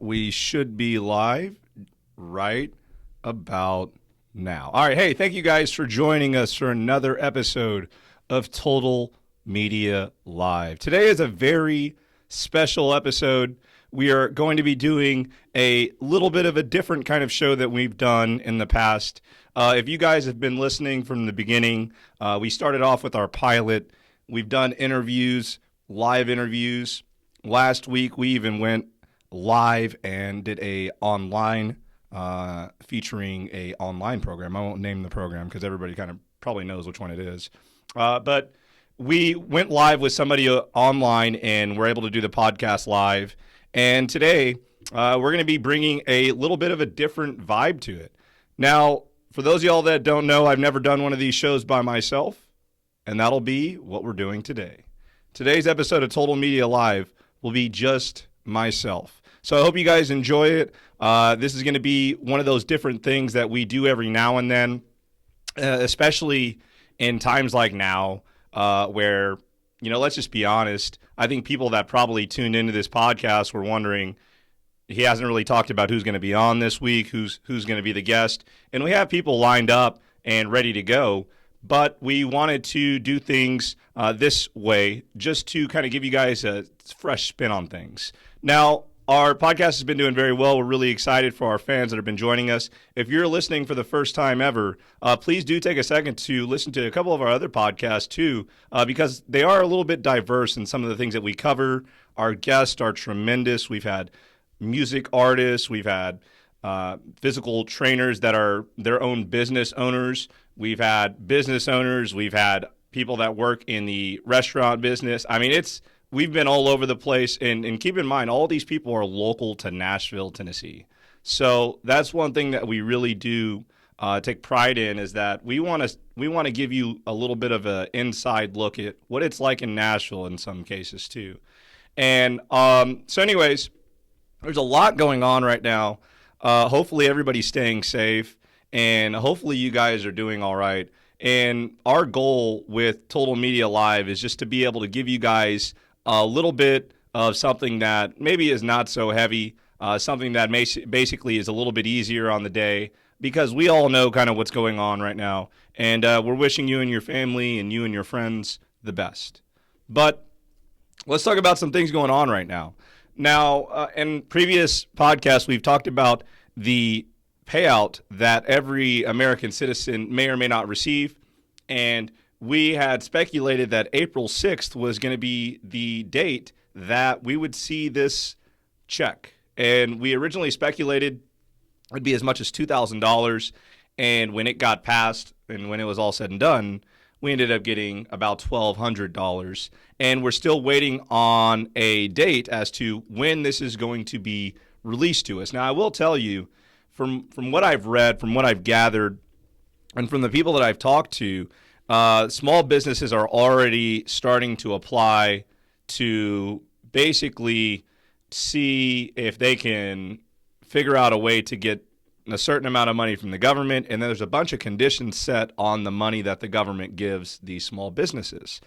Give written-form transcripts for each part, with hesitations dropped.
We should be live right about now. All right. Hey, thank you guys for joining us for another episode of Total Media Live. Today is a very special episode. We are going to be doing a little bit of a different kind of show that we've done in the past. If you guys have been listening from the beginning, we started off with our pilot. We've done interviews, live interviews. Last week, we even went live and did a online featuring a online program. I won't name the program because everybody kind of probably knows which one it is. But we went live with somebody online and we're able to do the podcast live. And today we're going to be bringing a little bit of a different vibe to it. Now, for those of y'all that don't know, I've never done one of these shows by myself, and that'll be what we're doing today. Today's episode of Total Media Live will be just myself. So I hope you guys enjoy it. This is going to be one of those different things that we do every now and then, especially in times like now where, let's just be honest. I think people that probably tuned into this podcast were wondering, he hasn't really talked about who's going to be on this week, who's going to be the guest. And we have people lined up and ready to go. But we wanted to do things this way just to kind of give you guys a fresh spin on things. Now, our podcast has been doing very well. We're really excited for our fans that have been joining us. If you're listening for the first time ever, please do take a second to listen to a couple of our other podcasts too, because they are a little bit diverse in some of the things that we cover. Our guests are tremendous. We've had music artists. We've had physical trainers that are their own business owners. We've had business owners. We've had people that work in the restaurant business. I mean, we've been all over the place. And keep in mind, all these people are local to Nashville, Tennessee. So that's one thing that we really do take pride in, is that we want to give you a little bit of an inside look at what it's like in Nashville in some cases too. And so anyways, there's a lot going on right now. Hopefully everybody's staying safe, and hopefully you guys are doing all right. And our goal with Total Media Live is just to be able to give you guys a little bit of something that maybe is not so heavy, something that basically is a little bit easier on the day, because we all know kind of what's going on right now. And we're wishing you and your family and you and your friends the best. But let's talk about some things going on right now. Now, in previous podcasts, we've talked about the payout that every American citizen may or may not receive. And we had speculated that April 6th was going to be the date that we would see this check. And we originally speculated it'd be as much as $2,000. And when it got passed and when it was all said and done, we ended up getting about $1,200. And we're still waiting on a date as to when this is going to be released to us. Now, I will tell you, from what I've read, from what I've gathered, and from the people that I've talked to, small businesses are already starting to apply to basically see if they can figure out a way to get a certain amount of money from the government, and then there's a bunch of conditions set on the money that the government gives these small businesses.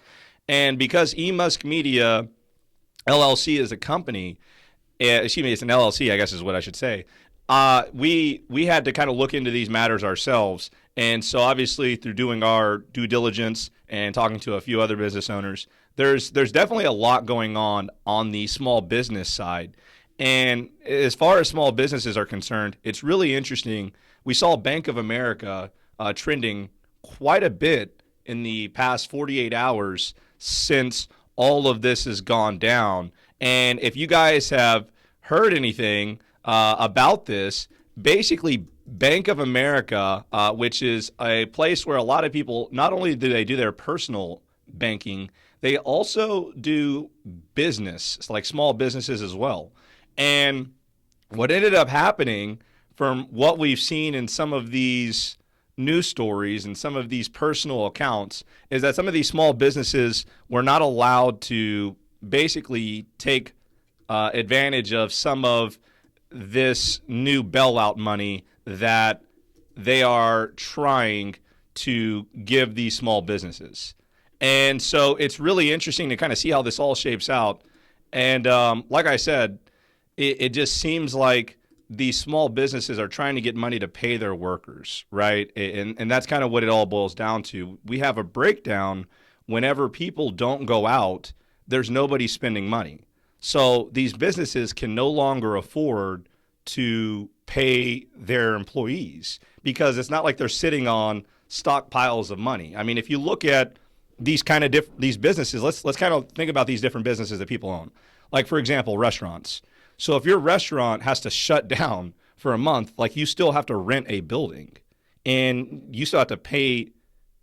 And because eMusk Media LLC is a company, it's an LLC, I guess is what I should say, we had to kind of look into these matters ourselves. And so obviously through doing our due diligence and talking to a few other business owners, there's definitely a lot going on the small business side. And as far as small businesses are concerned, it's really interesting. We saw Bank of America trending quite a bit in the past 48 hours since all of this has gone down. And if you guys have heard anything about this, basically Bank of America, which is a place where a lot of people, not only do they do their personal banking, they also do business, like small businesses as well. And what ended up happening, from what we've seen in some of these news stories and some of these personal accounts, is that some of these small businesses were not allowed to basically take advantage of some of this new bailout money that they are trying to give these small businesses. And so it's really interesting to kind of see how this all shapes out. And like I said, it just seems like these small businesses are trying to get money to pay their workers, right? And that's kind of what it all boils down to. We have a breakdown whenever people don't go out, there's nobody spending money. So these businesses can no longer afford to pay their employees because it's not like they're sitting on stockpiles of money. I mean, if you look at these kind of these businesses, let's kind of think about these different businesses that people own. Like, for example, restaurants. So if your restaurant has to shut down for a month, like, you still have to rent a building and you still have to pay,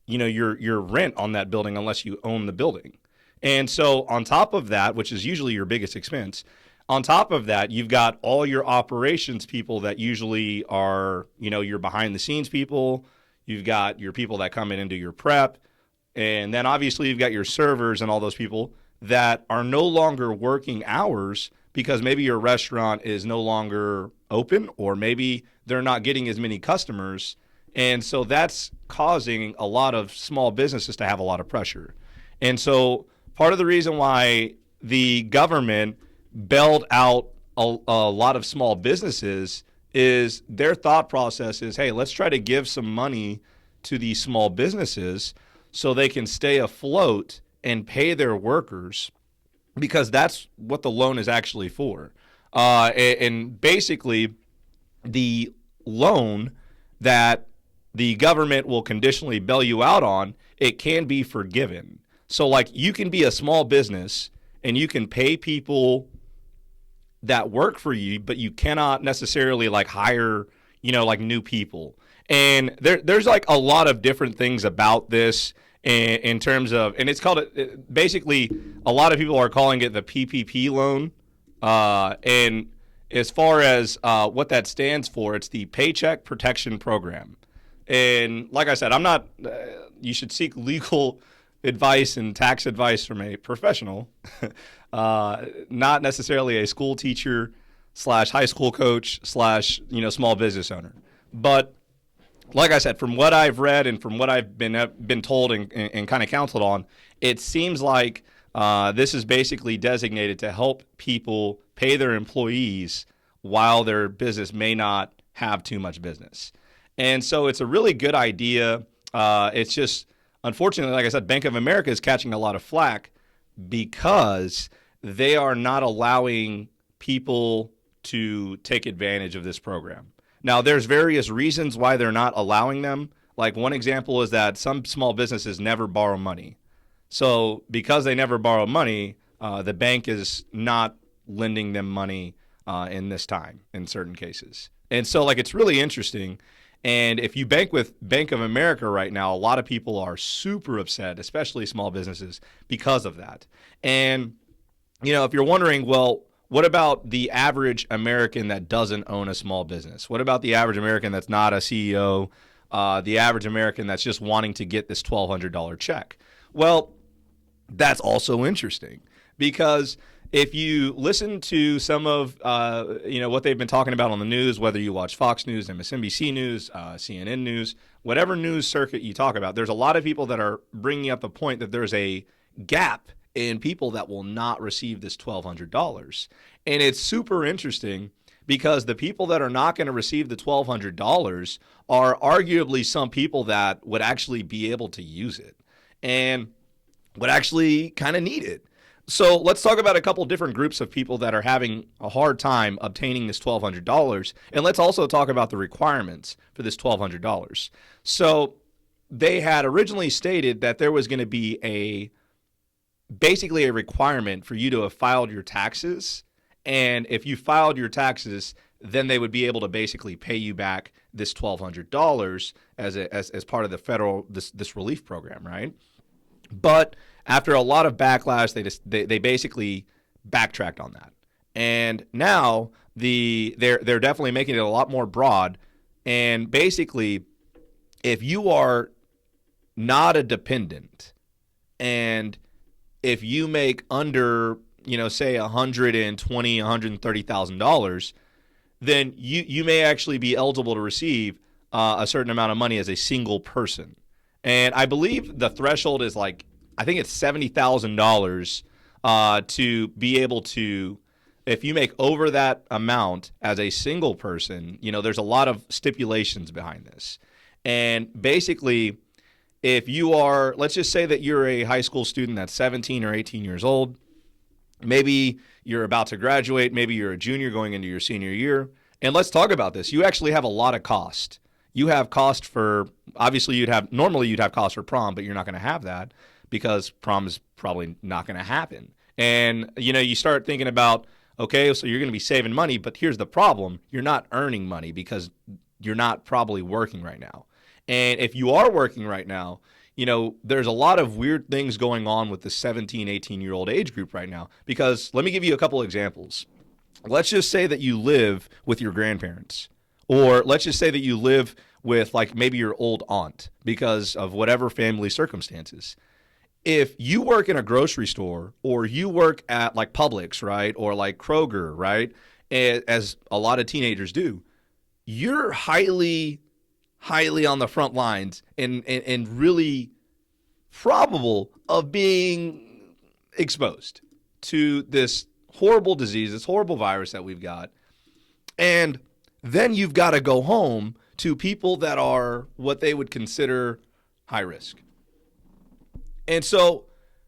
your rent on that building unless you own the building. And so on top of that, which is usually your biggest expense, on top of that, you've got all your operations people that usually are, your behind the scenes people. You've got your people that come in and do your prep. And then obviously you've got your servers and all those people that are no longer working hours because maybe your restaurant is no longer open or maybe they're not getting as many customers. And so that's causing a lot of small businesses to have a lot of pressure. And so part of the reason why the government bailed out a lot of small businesses is their thought process is, hey, let's try to give some money to these small businesses so they can stay afloat and pay their workers, because that's what the loan is actually for. And basically, the loan that the government will conditionally bail you out on, it can be forgiven. So, like, you can be a small business and you can pay people that work for you, but you cannot necessarily like hire, like new people. And there's like a lot of different things about this in terms of, and it's called basically a lot of people are calling it the PPP loan. And as far as what that stands for, it's the Paycheck Protection Program. And like I said, I'm not, you should seek legal advice and tax advice from a professional, not necessarily a school teacher / high school coach / small business owner. But like I said, from what I've read and from what I've been told and kind of counseled on, it seems like this is basically designated to help people pay their employees while their business may not have too much business. And so it's a really good idea. It's just, unfortunately, like I said, Bank of America is catching a lot of flack because they are not allowing people to take advantage of this program. Now, there's various reasons why they're not allowing them. Like, one example is that some small businesses never borrow money. So because they never borrow money, the bank is not lending them money in this time in certain cases. And so, like, it's really interesting. And if you bank with Bank of America right now, a lot of people are super upset, especially small businesses, because of that. And, if you're wondering, well, what about the average American that doesn't own a small business? What about the average American that's not a CEO, the average American that's just wanting to get this $1,200 check? Well, that's also interesting because if you listen to some of what they've been talking about on the news, whether you watch Fox News, MSNBC News, CNN News, whatever news circuit you talk about, there's a lot of people that are bringing up the point that there's a gap in people that will not receive this $1,200. And it's super interesting because the people that are not going to receive the $1,200 are arguably some people that would actually be able to use it and would actually kind of need it. So let's talk about a couple different groups of people that are having a hard time obtaining this $1,200. And let's also talk about the requirements for this $1,200. So they had originally stated that there was going to be basically a requirement for you to have filed your taxes. And if you filed your taxes, then they would be able to basically pay you back this $1,200 as part of the federal, this relief program, right? But after a lot of backlash, they basically backtracked on that. And now they're definitely making it a lot more broad. And basically, if you are not a dependent and if you make under, say $120,000, $130,000, then you may actually be eligible to receive a certain amount of money as a single person. And I believe the threshold is I think it's $70,000 to be able to if you make over that amount as a single person, there's a lot of stipulations behind this. And basically, if you are, let's just say that you're a high school student that's 17 or 18 years old, maybe you're about to graduate, maybe you're a junior going into your senior year, and let's talk about this. You actually have a lot of cost. You have cost for, obviously normally you'd have cost for prom, but you're not going to have that because prom is probably not going to happen. And, you start thinking about, okay, so you're going to be saving money, but here's the problem. You're not earning money because you're not probably working right now. And if you are working right now, there's a lot of weird things going on with the 17, 18-year-old age group right now. Because let me give you a couple examples. Let's just say that you live with your grandparents. Or let's just say that you live with maybe your old aunt because of whatever family circumstances. If you work in a grocery store or you work at Publix, right, or Kroger, right, as a lot of teenagers do, you're highly on the front lines and really probable of being exposed to this horrible disease, this horrible virus that we've got. And then you've got to go home to people that are what they would consider high risk. And so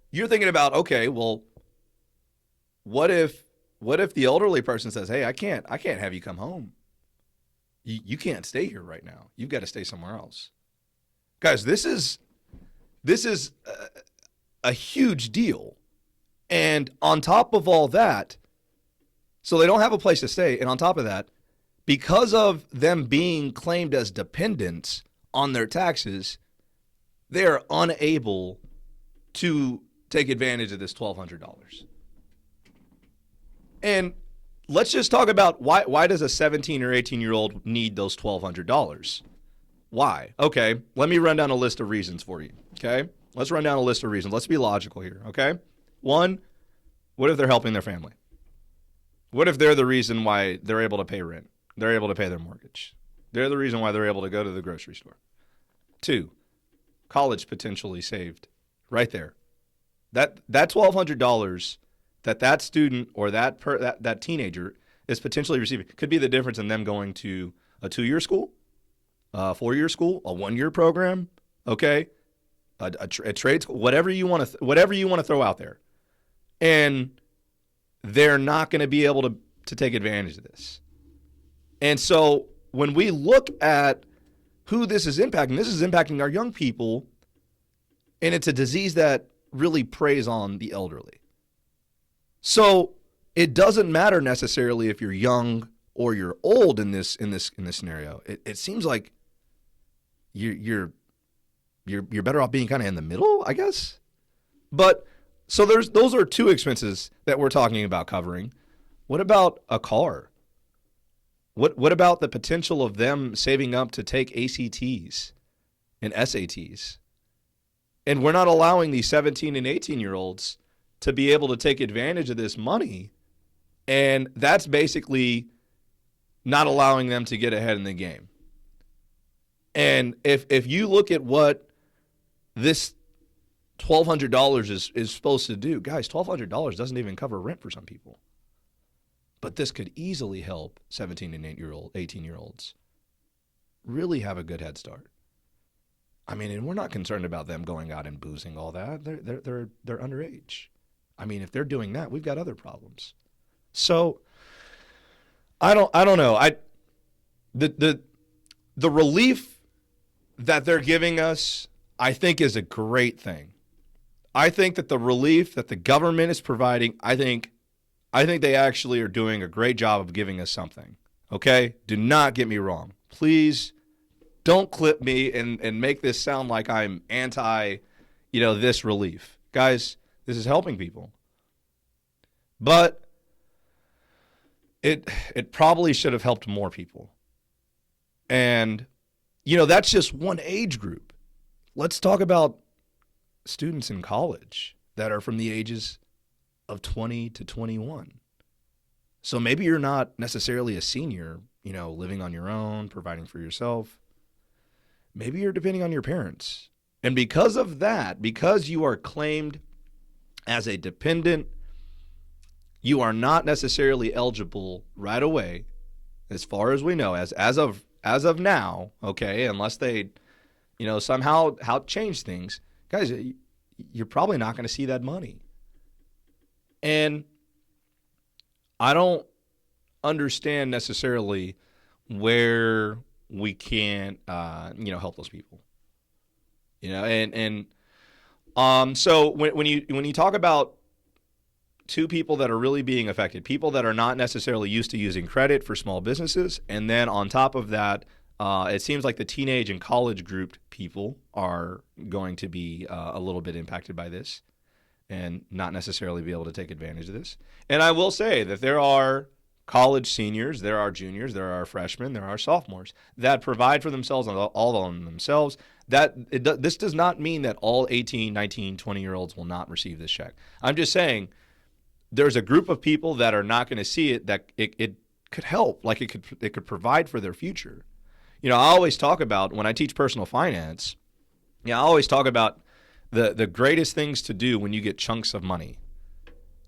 you're thinking about, okay, well, what if the elderly person says, hey, I can't have you come home. You can't stay here right now. You've got to stay somewhere else. Guys, this is a huge deal. And on top of all that, so they don't have a place to stay. And on top of that, because of them being claimed as dependents on their taxes, they are unable to take advantage of this $1,200. And let's just talk about why does a 17 or 18-year-old need those $1,200? Why? Okay, let me run down a list of reasons for you, okay? Let's run down a list of reasons. Let's be logical here, okay? One, what if they're helping their family? What if they're the reason why they're able to pay rent? They're able to pay their mortgage. They're the reason why they're able to go to the grocery store. Two, college potentially saved right there. That $1,200 that student or that teenager is potentially receiving could be the difference in them going to a 2-year school, a 4-year school, a 1-year program, okay, a trade school, whatever you want to throw out there, and they're not going to be able to take advantage of this. And so when we look at who this is impacting our young people, and it's a disease that really preys on the elderly. So it doesn't matter necessarily if you're young or you're old in this scenario. It seems like you're better off being kind of in the middle, I guess. But so those are two expenses that we're talking about covering. What about a car? What about the potential of them saving up to take ACTs and SATs? And we're not allowing these 17 and 18-year-olds to be able to take advantage of this money. And that's basically not allowing them to get ahead in the game. And if you look at what this $1,200 is supposed to do, guys, $1,200 doesn't even cover rent for some people. But this could easily help 17 and 18-year-olds really have a good head start. I mean, and we're not concerned about them going out and boozing all that. They're underage. I mean, if they're doing that, we've got other problems. So I don't know. The relief that they're giving us, I think, is a great thing. I think that the relief that the government is providing, I think they actually are doing a great job of giving us something. Okay? Do not get me wrong. Please don't clip me and make this sound like I'm anti, this relief. Guys, this is helping people. But it probably should have helped more people. And, that's just one age group. Let's talk about students in college that are from the ages of 20 to 21. So maybe you're not necessarily a senior, living on your own, providing for yourself. Maybe you're depending on your parents. And because of that, because you are claimed as a dependent, you are not necessarily eligible right away, as far as we know, as of now, okay, unless they, somehow change things. Guys, you're probably not going to see that money. And I don't understand necessarily where we can't, help those people. So when you talk about two people that are really being affected, people that are not necessarily used to using credit for small businesses, and then on top of that, it seems like the teenage and college grouped people are going to be a little bit impacted by this and not necessarily be able to take advantage of this. And I will say that there are college seniors, there are juniors, there are freshmen, there are sophomores that provide for themselves and all on themselves. This does not mean that all 18, 19, 20-year-olds will not receive this check. I'm just saying there's a group of people that are not going to see it, that it could help, like it could provide for their future. I always talk about, when I teach personal finance, I always talk about the greatest things to do when you get chunks of money.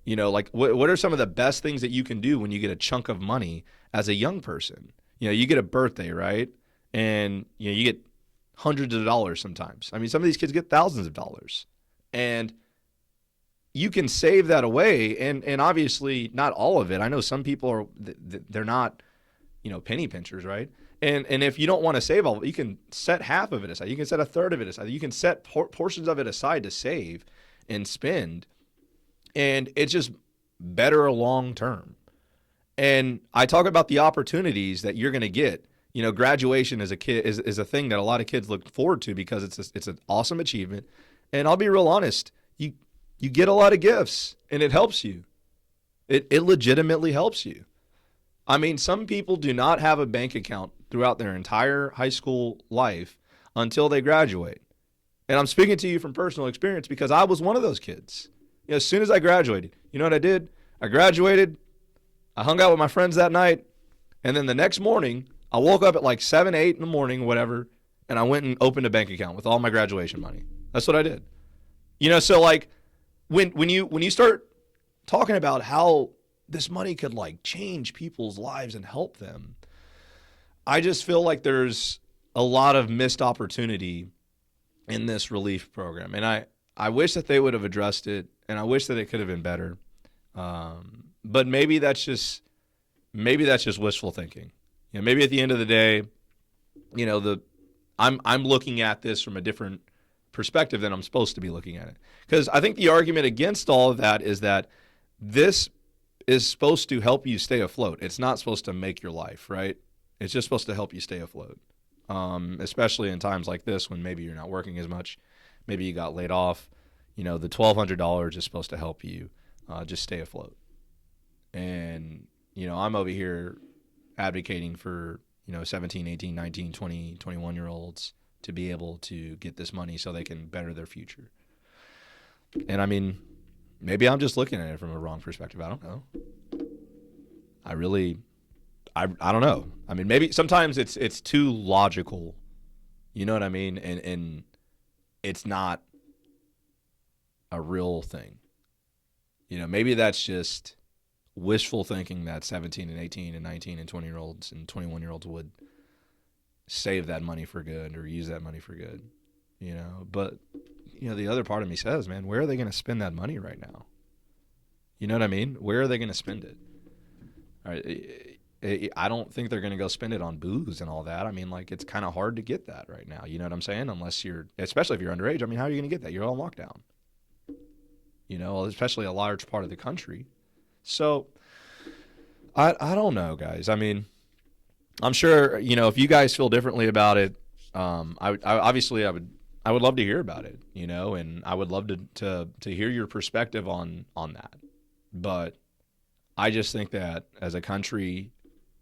Like what are some of the best things that you can do when you get a chunk of money as a young person? You get a birthday, right? And you get hundreds of dollars sometimes. I mean, some of these kids get thousands of dollars. And you can save that away, and obviously not all of it. I know some people they're not, penny pinchers, right? And if you don't want to save all of it, you can set half of it aside. You can set a third of it aside. You can set portions of it aside to save and spend, and it's just better long term. And I talk about the opportunities that you're going to get. Graduation as a kid is a thing that a lot of kids look forward to because it's an awesome achievement. And I'll be real honest, you get a lot of gifts, and it helps you. It legitimately helps you. I mean, some people do not have a bank account throughout their entire high school life until they graduate. And I'm speaking to you from personal experience because I was one of those kids. As soon as I graduated, you know what I did? I graduated, I hung out with my friends that night, and then the next morning, I woke up at like 7, 8 in the morning, whatever, and I went and opened a bank account with all my graduation money. That's what I did. So like, when you start talking about how this money could like change people's lives and help them, I just feel like there's a lot of missed opportunity in this relief program. And I wish that they would have addressed it, and I wish that it could have been better. But maybe that's just wishful thinking. Maybe at the end of the day, I'm looking at this from a different perspective than I'm supposed to be looking at it. Because I think the argument against all of that is that this is supposed to help you stay afloat. It's not supposed to make your life, right? It's just supposed to help you stay afloat, especially in times like this when maybe you're not working as much. Maybe you got laid off. The $1,200 is supposed to help you just stay afloat. And, I'm over here advocating for, 17, 18, 19, 20, 21-year-olds to be able to get this money so they can better their future. And I mean, maybe I'm just looking at it from a wrong perspective. I don't know. I don't know. I mean, maybe sometimes it's too logical. You know what I mean? And it's not a real thing. Maybe that's just wishful thinking that 17 and 18 and 19 and 20-year-olds and 21-year-olds would save that money for good or use that money for good, But, the other part of me says, man, where are they going to spend that money right now? You know what I mean? Where are they going to spend it? All right, I don't think they're going to go spend it on booze and all that. I mean, like, it's kind of hard to get that right now. You know what I'm saying? Especially if you're underage. I mean, how are you going to get that? You're on lockdown. Especially a large part of the country. So, I don't know, guys. I mean, I'm sure, if you guys feel differently about it, I would love to hear about it, and I would love to hear your perspective on that. But I just think that as a country,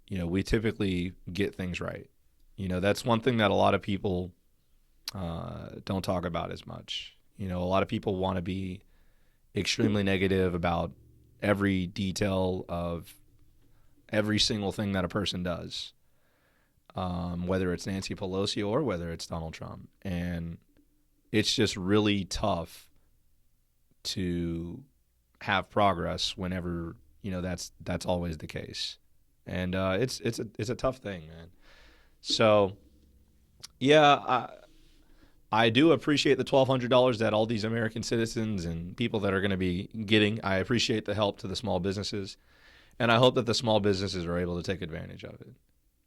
we typically get things right. That's one thing that a lot of people don't talk about as much. A lot of people want to be extremely negative about every detail of every single thing that a person does. Whether it's Nancy Pelosi or whether it's Donald Trump. And it's just really tough to have progress whenever, that's always the case. And it's a tough thing, man. So, yeah, I do appreciate the $1,200 that all these American citizens and people that are going to be getting. I appreciate the help to the small businesses, and I hope that the small businesses are able to take advantage of it.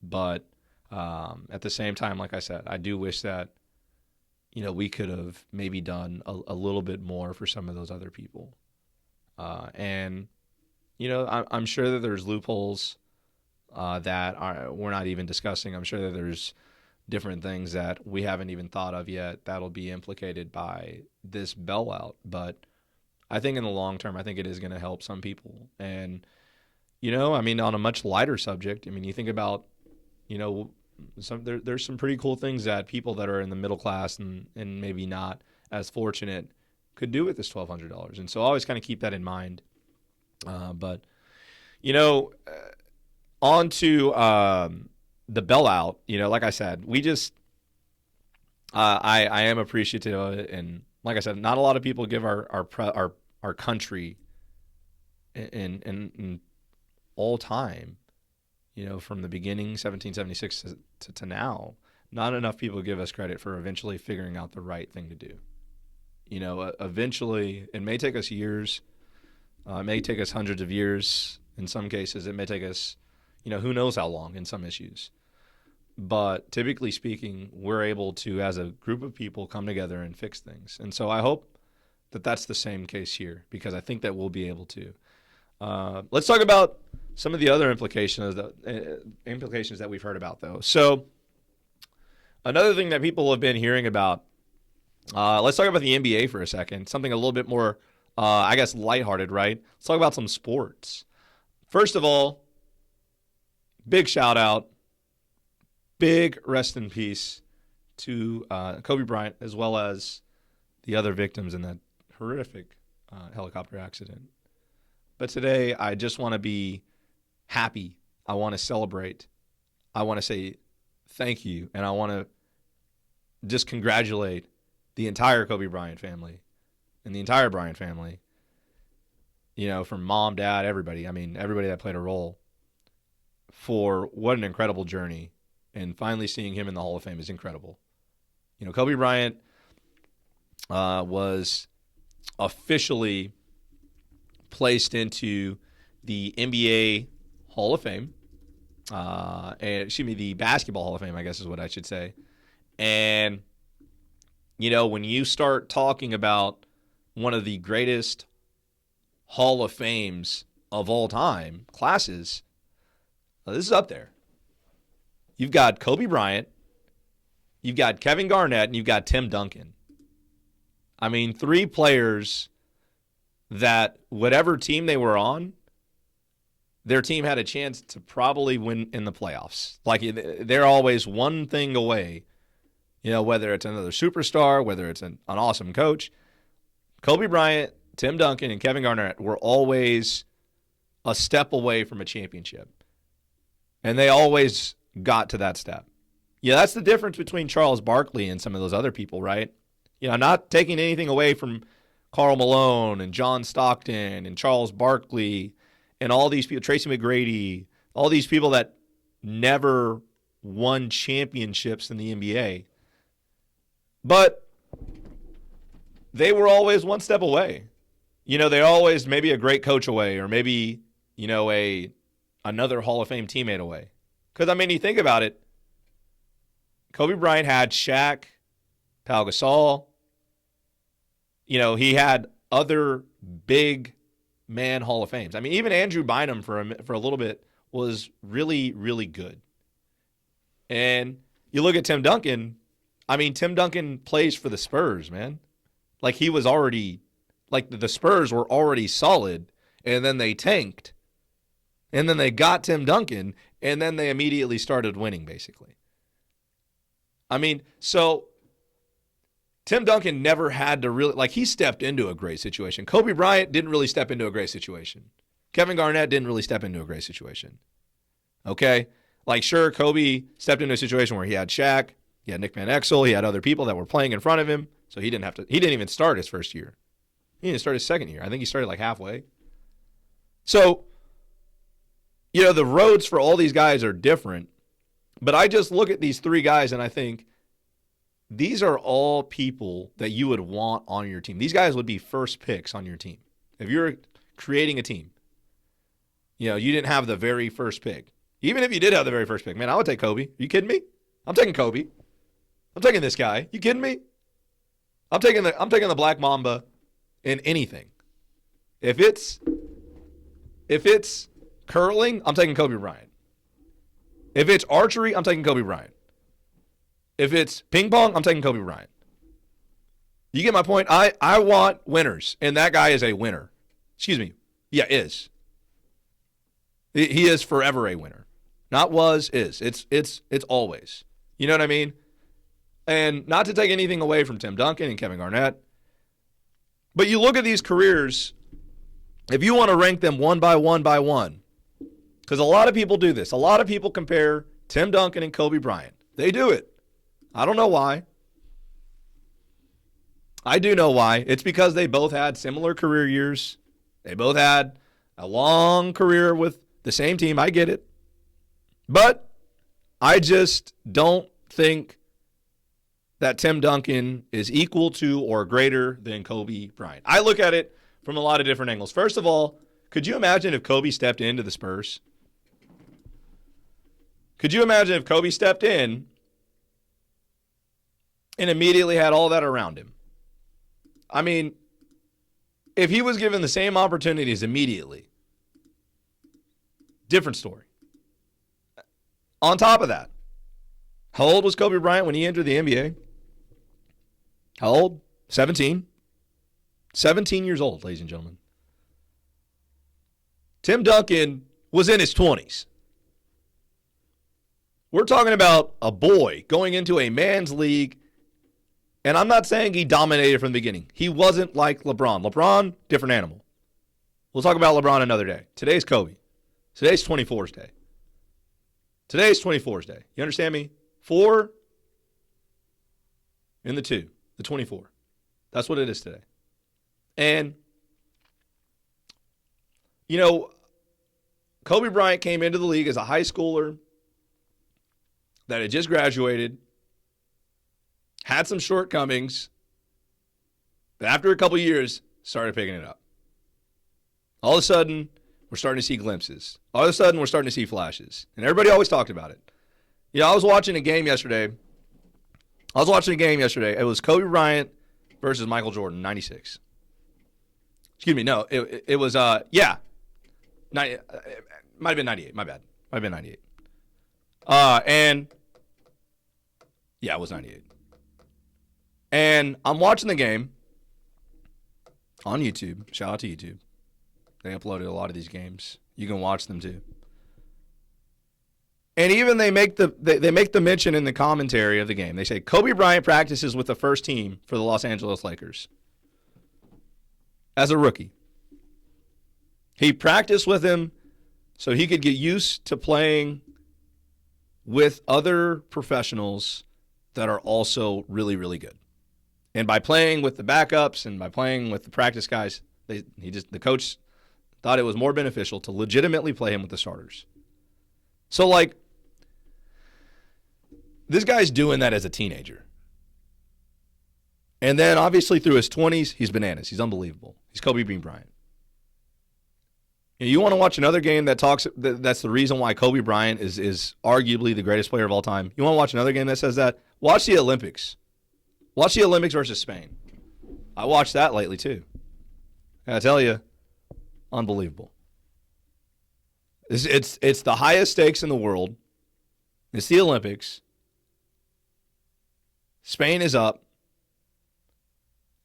But at the same time, like I said, I do wish that we could have maybe done a little bit more for some of those other people. And I'm sure that there's loopholes that we're not even discussing. I'm sure that there's different things that we haven't even thought of yet that'll be implicated by this bailout. But I think in the long term, I think it is going to help some people. And, on a much lighter subject, you think about, there's some pretty cool things that people that are in the middle class and maybe not as fortunate could do with this $1,200. And so I always kind of keep that in mind. But on to the bailout, like I said, we just I am appreciative of it, and like I said, not a lot of people give our country in all time, from the beginning, 1776 to now, not enough people give us credit for eventually figuring out the right thing to do. Eventually, it may take us years, it may take us hundreds of years. In some cases, it may take us, who knows how long in some issues. But typically speaking, we're able to, as a group of people, come together and fix things. And so I hope that that's the same case here, because I think that we'll be able to. Let's talk about some of the other implications that we've heard about, though. So another thing that people have been hearing about, let's talk about the NBA for a second, something a little bit more, lighthearted, right? Let's talk about some sports. First of all, big shout out, big rest in peace to Kobe Bryant, as well as the other victims in that horrific helicopter accident. But today, I just want to be happy. I want to celebrate. I want to say thank you, and I want to just congratulate the entire Kobe Bryant family and the entire Bryant family, from mom, dad, everybody. Everybody that played a role, for what an incredible journey. And finally seeing him in the Hall of Fame is incredible. Kobe Bryant was officially placed into the NBA Hall of Fame. The Basketball Hall of Fame, I guess is what I should say. And, when you start talking about one of the greatest Hall of Fames of all time, classes, this is up there. You've got Kobe Bryant, you've got Kevin Garnett, and you've got Tim Duncan. Three players that whatever team they were on, their team had a chance to probably win in the playoffs. Like, they're always one thing away, whether it's another superstar, whether it's an awesome coach. Kobe Bryant, Tim Duncan, and Kevin Garnett were always a step away from a championship. And they always got to that step. Yeah, that's the difference between Charles Barkley and some of those other people, right? Not taking anything away from Karl Malone and John Stockton and Charles Barkley and all these people, Tracy McGrady, all these people that never won championships in the NBA. But they were always one step away. They're always maybe a great coach away, or maybe, another Hall of Fame teammate away. Because, you think about it, Kobe Bryant had Shaq, Pau Gasol. He had other big man Hall of Fames. Even Andrew Bynum for a little bit was really, really good. And you look at Tim Duncan, Tim Duncan plays for the Spurs, man. Like, he was already, the Spurs were already solid, and then they tanked. And then they got Tim Duncan, and then they immediately started winning, basically. So Tim Duncan never had to really, he stepped into a great situation. Kobe Bryant didn't really step into a great situation. Kevin Garnett didn't really step into a great situation. Okay? Sure, Kobe stepped into a situation where he had Shaq, he had Nick Van Exel, he had other people that were playing in front of him, so he didn't even start his first year. He didn't start his second year. I think he started halfway. So, The roads for all these guys are different. But I just look at these three guys and I think these are all people that you would want on your team. These guys would be first picks on your team. If you're creating a team, you didn't have the very first pick. Even if you did have the very first pick, man, I would take Kobe. Are you kidding me? I'm taking Kobe. I'm taking this guy. You kidding me? I'm taking the Black Mamba in anything. If it's curling, I'm taking Kobe Bryant. If it's archery, I'm taking Kobe Bryant. If it's ping pong, I'm taking Kobe Bryant. You get my point? I want winners, and that guy is a winner. Excuse me. Yeah, is. He is forever a winner. Not was, is. It's always. You know what I mean? And not to take anything away from Tim Duncan and Kevin Garnett, but you look at these careers, if you want to rank them one by one, because a lot of people do this. A lot of people compare Tim Duncan and Kobe Bryant. They do it. I don't know why. I do know why. It's because they both had similar career years. They both had a long career with the same team. I get it. But I just don't think that Tim Duncan is equal to or greater than Kobe Bryant. I look at it from a lot of different angles. First of all, could you imagine if Kobe stepped into the Spurs? Could you imagine if Kobe stepped in and immediately had all that around him? I mean, if he was given the same opportunities immediately, different story. On top of that, how old was Kobe Bryant when he entered the NBA? How old? 17. 17 years old, ladies and gentlemen. Tim Duncan was in his 20s. We're talking about a boy going into a man's league, and I'm not saying he dominated from the beginning. He wasn't like LeBron. LeBron, different animal. We'll talk about LeBron another day. Today's Kobe. Today's 24's day. Today's 24's day. You understand me? 4 in the 2, the 24. That's what it is today. And, Kobe Bryant came into the league as a high schooler that had just graduated, had some shortcomings, but after a couple years, started picking it up. All of a sudden, we're starting to see glimpses. All of a sudden, we're starting to see flashes. And everybody always talked about it. I was watching a game yesterday. It was Kobe Bryant versus Michael Jordan, 96. Excuse me, no, it was, it might have been 98, my bad. Might have been 98. It was 98. And I'm watching the game on YouTube. Shout out to YouTube. They uploaded a lot of these games. You can watch them too. And even they make the mention in the commentary of the game. They say Kobe Bryant practices with the first team for the Los Angeles Lakers as a rookie. He practiced with him so he could get used to playing with other professionals that are also really, really good. And by playing with the backups and by playing with the practice guys, the coach thought it was more beneficial to legitimately play him with the starters. So, this guy's doing that as a teenager. And then, obviously, through his 20s, he's bananas. He's unbelievable. He's Kobe Bean Bryant. You want to watch another game that's the reason why Kobe Bryant is arguably the greatest player of all time? You want to watch another game that says that? Watch the Olympics. Watch the Olympics versus Spain. I watched that lately, too. And I tell you, unbelievable. It's the highest stakes in the world. It's the Olympics. Spain is up.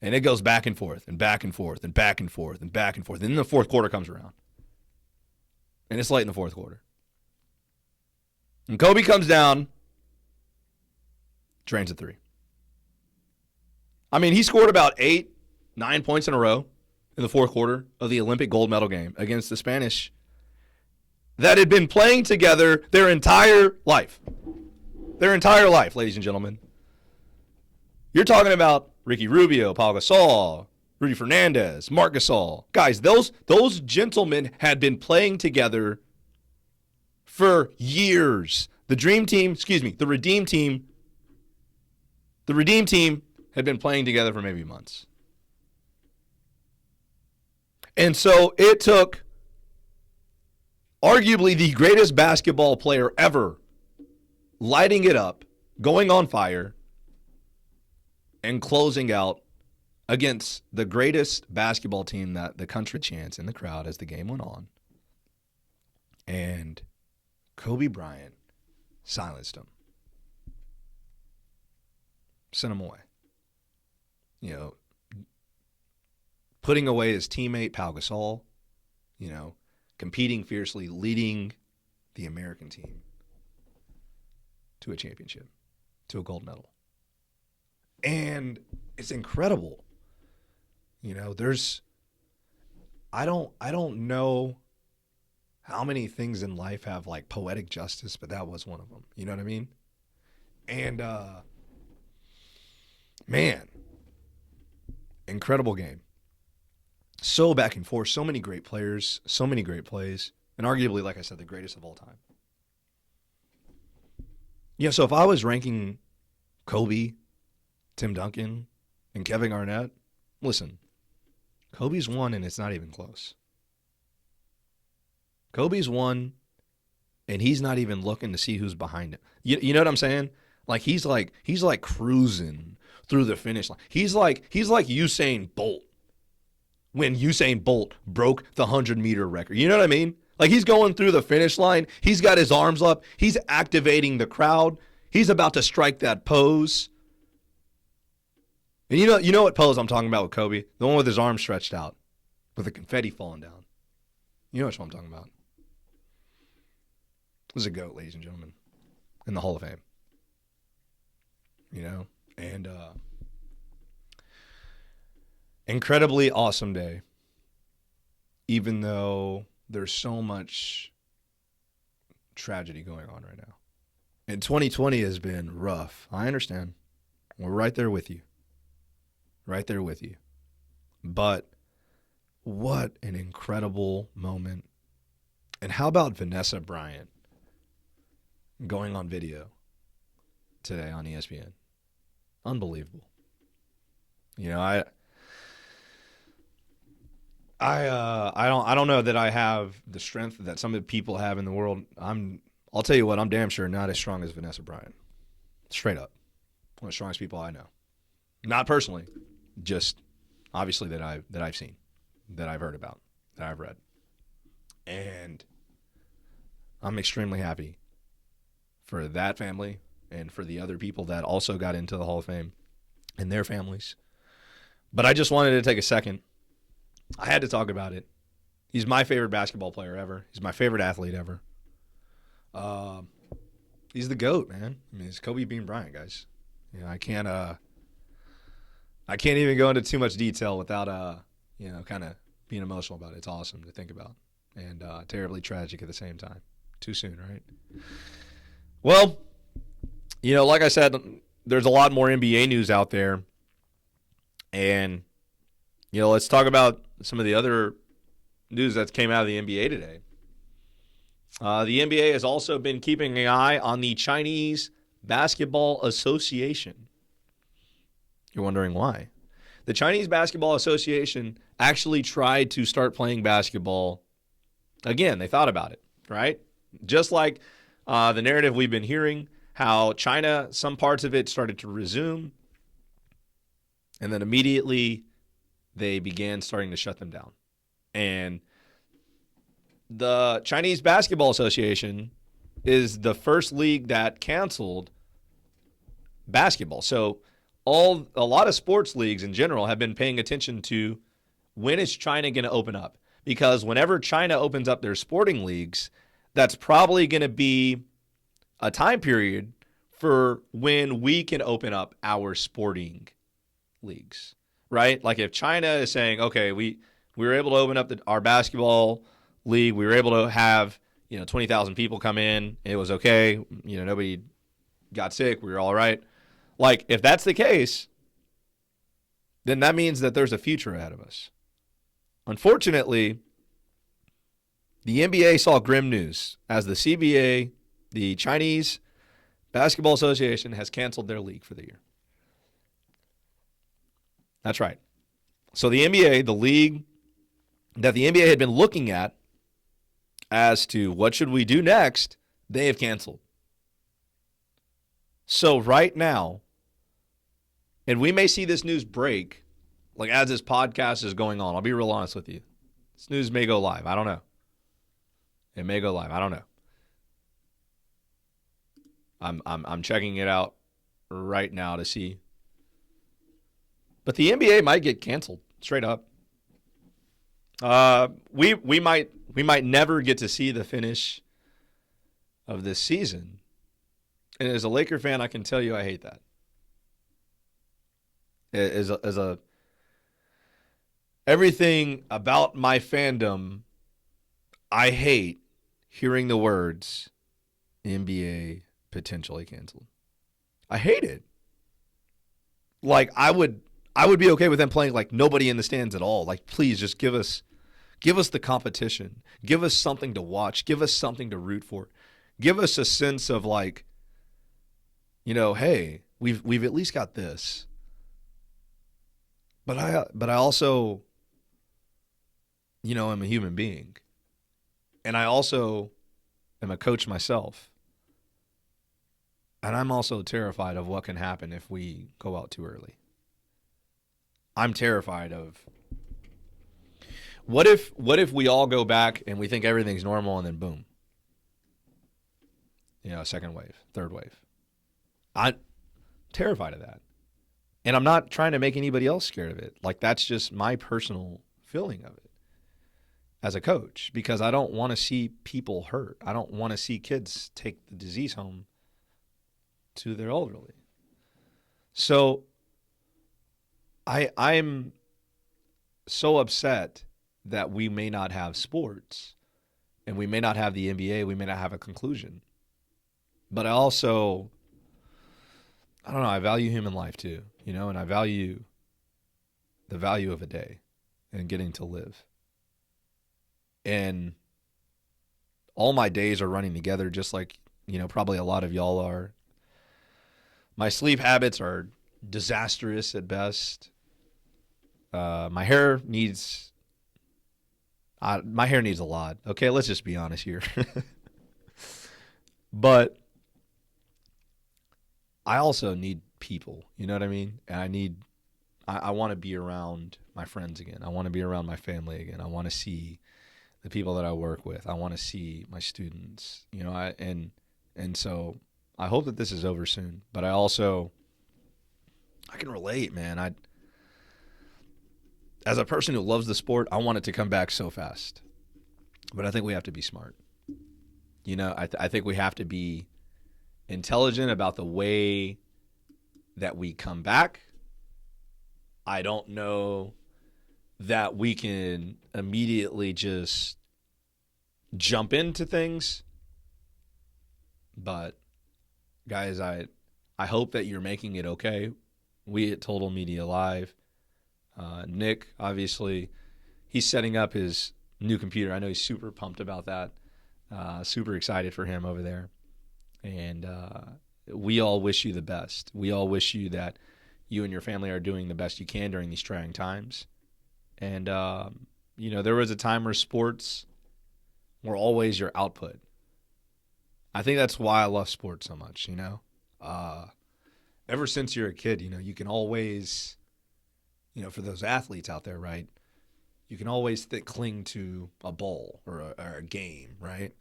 And it goes back and forth and back and forth and back and forth and back and forth. And then the fourth quarter comes around. And it's late in the fourth quarter. And Kobe comes down, drains a three. I mean, he scored about 8-9 points in a row in the fourth quarter of the Olympic gold medal game against the Spanish that had been playing together their entire life. Their entire life, ladies and gentlemen. You're talking about Ricky Rubio, Paul Gasol, Rudy Fernandez, Marc Gasol. Guys, those gentlemen had been playing together for years. The Redeem Team had been playing together for maybe months. And so it took arguably the greatest basketball player ever lighting it up, going on fire, and closing out against the greatest basketball team that the country chants in the crowd as the game went on. And Kobe Bryant silenced him. Sent him away. You know, putting away his teammate Pau Gasol, you know, competing fiercely, leading the American team to a championship, to a gold medal. And it's incredible. You know, I don't know how many things in life have like poetic justice, but that was one of them. You know what I mean? And man, incredible game. So back and forth, so many great players, so many great plays, and arguably, like I said, the greatest of all time. Yeah, so if I was ranking Kobe, Tim Duncan, and Kevin Garnett, listen, Kobe's won and it's not even close. Kobe's won and he's not even looking to see who's behind him. You know what I'm saying? Like he's like cruising through the finish line. He's like Usain Bolt when Usain Bolt broke the 100-meter record. You know what I mean? Like he's going through the finish line. He's got his arms up. He's activating the crowd. He's about to strike that pose. And you know what pose I'm talking about with Kobe? The one with his arms stretched out, with the confetti falling down. You know what I'm talking about. This is a GOAT, ladies and gentlemen, in the Hall of Fame. You know? And incredibly awesome day, even though there's so much tragedy going on right now. And 2020 has been rough. I understand. We're right there with you. Right there with you. But what an incredible moment. And how about Vanessa Bryant going on video today on ESPN? Unbelievable. You know, I don't know that I have the strength that some of the people have in the world. I'll tell you what, I'm damn sure not as strong as Vanessa Bryant. Straight up. One of the strongest people I know. Not personally, just obviously that I've seen, that I've heard about, that I've read. And I'm extremely happy for that family and for the other people that also got into the Hall of Fame and their families. But I just wanted to take a second. I had to talk about it. He's my favorite basketball player ever. He's my favorite athlete ever. He's the GOAT, man. I mean, it's Kobe Bean Bryant, guys. You know, I can't even go into too much detail without kind of being emotional about it. It's awesome to think about and terribly tragic at the same time. Too soon, right? Well, you know, like I said, there's a lot more NBA news out there. And, you know, let's talk about some of the other news that came out of the NBA today. The NBA has also been keeping an eye on the Chinese Basketball Association. You're wondering why? The Chinese Basketball Association actually tried to start playing basketball again. They thought about it, right? Just like the narrative we've been hearing, how China, some parts of it started to resume, and then immediately they began starting to shut them down. And the Chinese Basketball Association is the first league that canceled basketball. So a lot of sports leagues in general have been paying attention to when is China going to open up? Because whenever China opens up their sporting leagues, that's probably going to be a time period for when we can open up our sporting leagues, right? Like if China is saying, okay, we were able to open up our basketball league, we were able to have 20,000 people come in, it was okay, nobody got sick, we were all right. Like if that's the case, then that means that there's a future ahead of us. Unfortunately, The NBA saw grim news as the CBA, the Chinese Basketball Association, has canceled their league for the year. That's right. So the NBA, the league that the NBA had been looking at as to what should we do next, they have canceled. So right now, and we may see this news break, like as this podcast is going on. I'll be real honest with you. This news may go live. I don't know. It may go live. I don't know. I'm checking it out right now to see. But the NBA might get canceled straight up. We might never get to see the finish of this season. And as a Laker fan, I can tell you I hate that. Everything about my fandom, I hate hearing the words NBA potentially canceled. I hate it. Like I would be okay with them playing like nobody in the stands at all. Like please just give us the competition. Give us something to watch. Give us something to root for. Give us a sense of like, hey, we've at least got this. But I also, am a human being. And I also am a coach myself. And I'm also terrified of what can happen if we go out too early. I'm terrified of what if we all go back and we think everything's normal and then boom. Second wave, third wave. I'm terrified of that. And I'm not trying to make anybody else scared of it. Like that's just my personal feeling of it as a coach, because I don't want to see people hurt. I don't want to see kids take the disease home to their elderly. So I'm so upset that we may not have sports and we may not have the NBA. We may not have a conclusion. But I also, I don't know, I value human life too, and I value the value of a day and getting to live. And all my days are running together just like, probably a lot of y'all are. My sleep habits are disastrous at best. My hair needs a lot. Okay, let's just be honest here. But I also need people, you know what I mean? And I want to be around my friends again. I want to be around my family again. I want to see the people that I work with. I want to see my students, and so I hope that this is over soon. But I can relate, man. As a person who loves the sport, I want it to come back so fast. But I think we have to be smart. I think we have to be intelligent about the way that we come back. I don't know that we can immediately just jump into things. But guys, I hope that you're making it okay. We at Total Media Live, Nick, obviously, he's setting up his new computer. I know he's super pumped about that. Super excited for him over there. And we all wish you the best. We all wish you that you and your family are doing the best you can during these trying times. And, there was a time where sports were always your output. I think that's why I love sports so much, Ever since you're a kid, you can always, for those athletes out there, right? You can always cling to a ball or a game, right?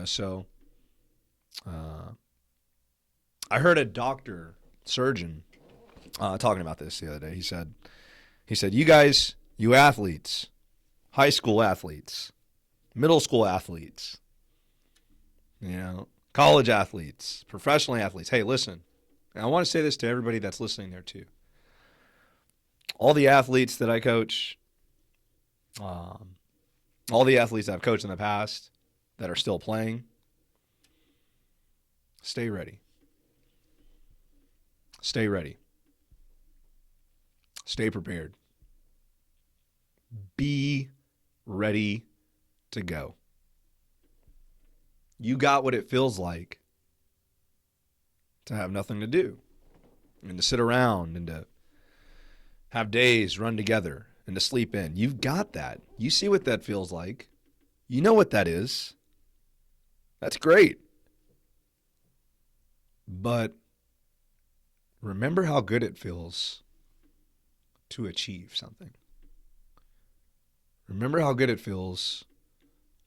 So I heard a surgeon, talking about this the other day. He said, you guys, you athletes, high school athletes, middle school athletes, college athletes, professional athletes. Hey, listen, and I want to say this to everybody that's listening there too. All the athletes that I coach, all the athletes I've coached in the past that are still playing, stay ready. Stay ready. Stay prepared. Be ready to go. You got what it feels like to have nothing to do and to sit around and to have days run together and to sleep in. You've got that. You see what that feels like. You know what that is. That's great. But remember how good it feels to achieve something. Remember how good it feels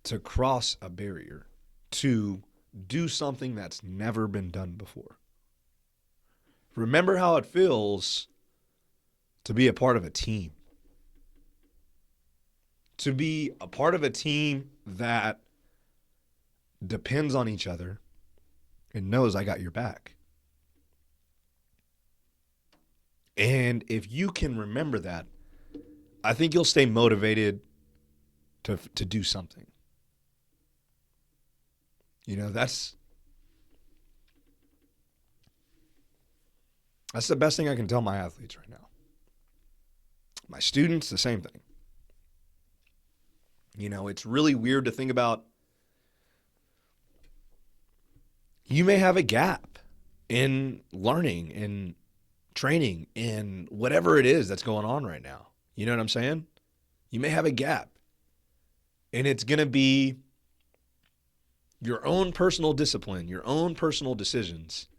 to cross a barrier, to do something that's never been done before. Remember how it feels to be a part of a team. To be a part of a team that depends on each other and knows I got your back. And if you can remember that, I think you'll stay motivated to do something. You know, that's the best thing I can tell my athletes right now. My students, the same thing. You know, it's really weird to think about. You may have a gap in learning, in training, in whatever it is that's going on right now. You know what I'm saying? You may have a gap. And it's going to be your own personal discipline, your own personal decisions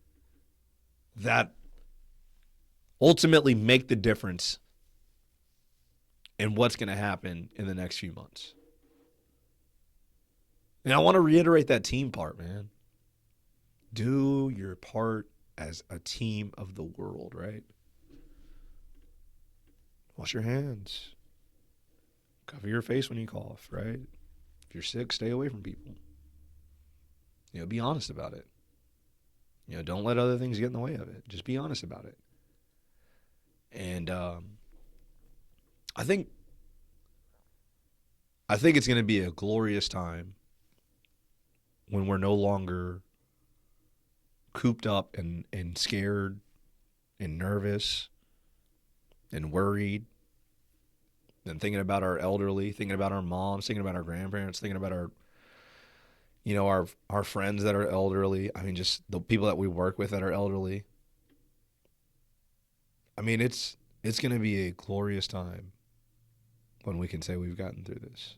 that ultimately make the difference in what's going to happen in the next few months. And I want to reiterate that team part, man. Do your part as a team of the world, right? Wash your hands. Cover your face when you cough, right? If you're sick, stay away from people. You know, be honest about it. You know, don't let other things get in the way of it. Just be honest about it. And I think it's going to be a glorious time when we're no longer cooped up and scared and nervous and worried and thinking about our elderly, thinking about our moms, thinking about our grandparents, thinking about our, you know, our friends that are elderly. I mean, just the people that we work with that are elderly. I mean, it's going to be a glorious time when we can say we've gotten through this.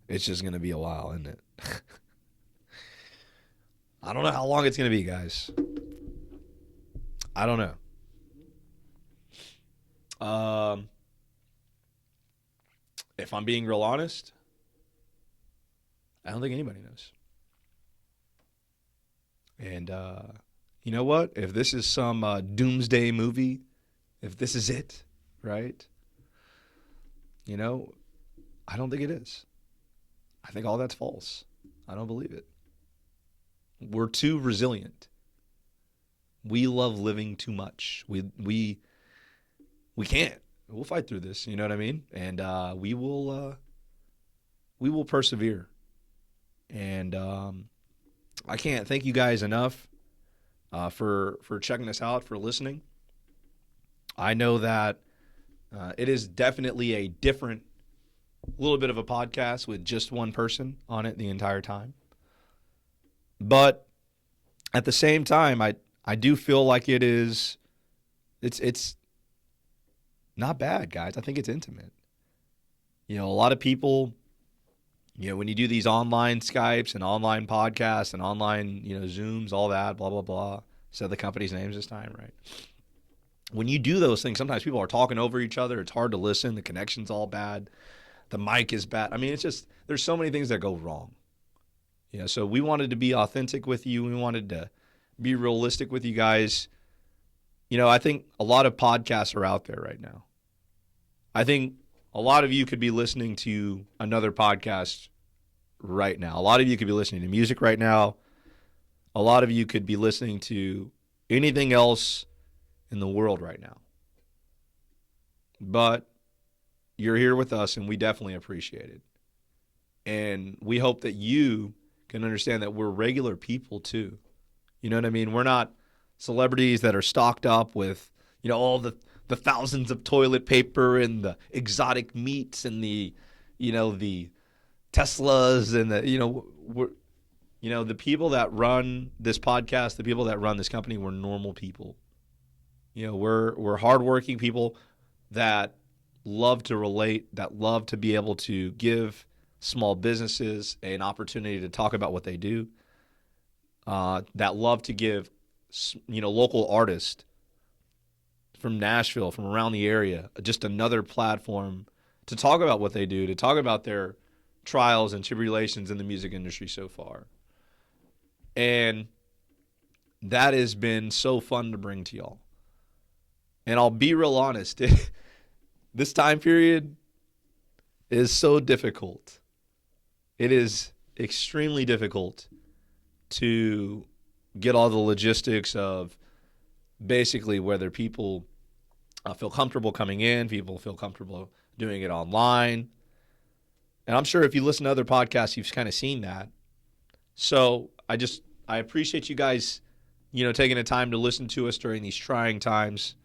It's just going to be a while, isn't it? I don't know how long it's going to be, guys. I don't know. If I'm being real honest, I don't think anybody knows. And you know what? If this is some doomsday movie, if this is it, right? You know, I don't think it is. I think all that's false. I don't believe it. We're too resilient. We love living too much. We can't. We'll fight through this. You know what I mean? And we will persevere. And I can't thank you guys enough for checking us out, for listening. I know that it is definitely a different, little bit of a podcast with just one person on it the entire time. But at the same time, I do feel like it's not bad, guys. I think it's intimate. You know, a lot of people, you know, when you do these online Skypes and online podcasts and online, you know, Zooms, all that, blah, blah, blah. Said the company's names this time, right? When you do those things, sometimes people are talking over each other. It's hard to listen. The connection's all bad. The mic is bad. I mean, it's just, there's so many things that go wrong. You know, so we wanted to be authentic with you. We wanted to be realistic with you guys. You know, I think a lot of podcasts are out there right now. I think a lot of you could be listening to another podcast right now. A lot of you could be listening to music right now. A lot of you could be listening to anything else in the world right now. But you're here with us, and we definitely appreciate it. And we hope that you can understand that we're regular people too. You know what I mean? We're not celebrities that are stocked up with, you know, all the thousands of toilet paper and the exotic meats and the, you know, the Teslas and the, you know, The people that run this podcast, the people that run this company, we're normal people. We're hardworking people that love to relate, that love to be able to give small businesses an opportunity to talk about what they do, that love to give, local artists from Nashville, from around the area, just another platform to talk about what they do, to talk about their trials and tribulations in the music industry so far. And that has been so fun to bring to y'all. And I'll be real honest, this time period is so difficult. It is extremely difficult to get all the logistics of basically whether people feel comfortable coming in, people feel comfortable doing it online. And I'm sure if you listen to other podcasts, you've kind of seen that. So I appreciate you guys, taking the time to listen to us during these trying times.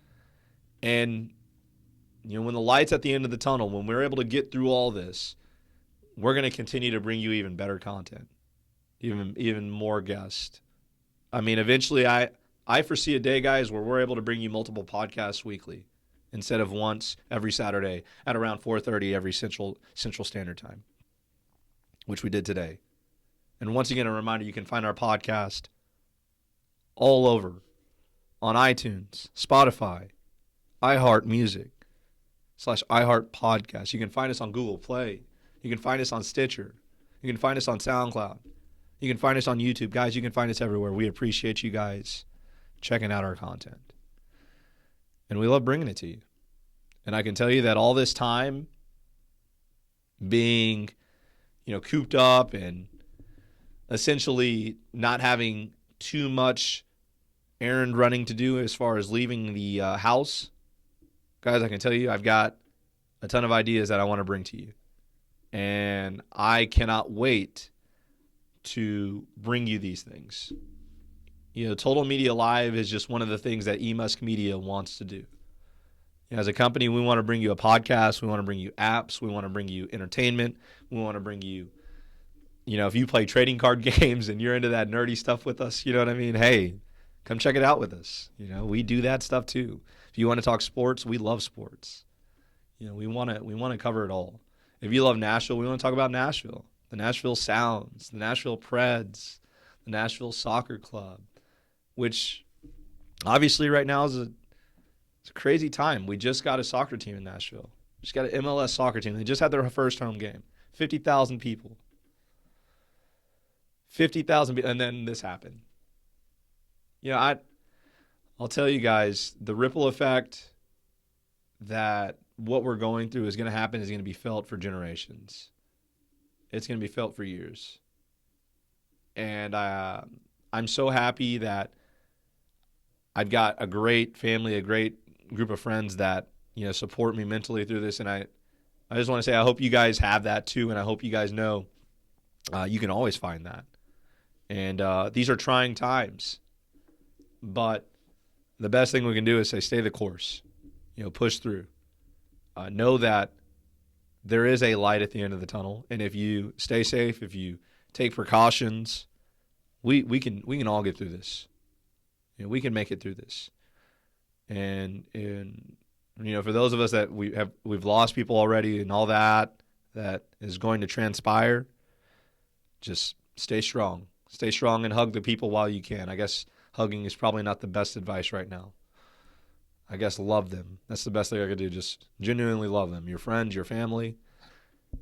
And, when the light's at the end of the tunnel, when we're able to get through all this, we're going to continue to bring you even better content, even more guests. I mean, eventually I foresee a day, guys, where we're able to bring you multiple podcasts weekly instead of once every Saturday at around 4:30 every Central Standard Time, which we did today. And once again, a reminder, you can find our podcast all over on iTunes, Spotify, iHeart Music /iHeart Podcast. You can find us on Google Play. You can find us on Stitcher. You can find us on SoundCloud. You can find us on YouTube. Guys, you can find us everywhere. We appreciate you guys checking out our content. And we love bringing it to you. And I can tell you that all this time being, cooped up and essentially not having too much errand running to do as far as leaving the house, guys, I can tell you I've got a ton of ideas that I want to bring to you. And I cannot wait to bring you these things. Total Media Live is just one of the things that eMusk Media wants to do. As a company, we want to bring you a podcast. We want to bring you apps. We want to bring you entertainment. We want to bring you, if you play trading card games and you're into that nerdy stuff with us, you know what I mean? Hey, come check it out with us. We do that stuff too. If you want to talk sports, we love sports. We want to cover it all. If you love Nashville, we want to talk about Nashville, the Nashville Sounds, the Nashville Preds, the Nashville Soccer Club, which obviously right now it's a crazy time. We just got a soccer team in Nashville. Just got an MLS soccer team. They just had their first home game. 50,000 people. 50,000 people. And then this happened. I'll tell you guys, the ripple effect that what we're going through is going to happen is going to be felt for generations. It's going to be felt for years. And I'm so happy that I've got a great family, a great group of friends that, support me mentally through this. And I just want to say I hope you guys have that too. And I hope you guys know you can always find that. And these are trying times. But the best thing we can do is say stay the course. Push through. Know that there is a light at the end of the tunnel. And if you stay safe, if you take precautions, we can all get through this. We can make it through this. And for those of us that we've lost people already and all that is going to transpire, just stay strong. Stay strong and hug the people while you can. I guess hugging is probably not the best advice right now. I guess love them. That's the best thing I could do. Just genuinely love them. Your friends, your family,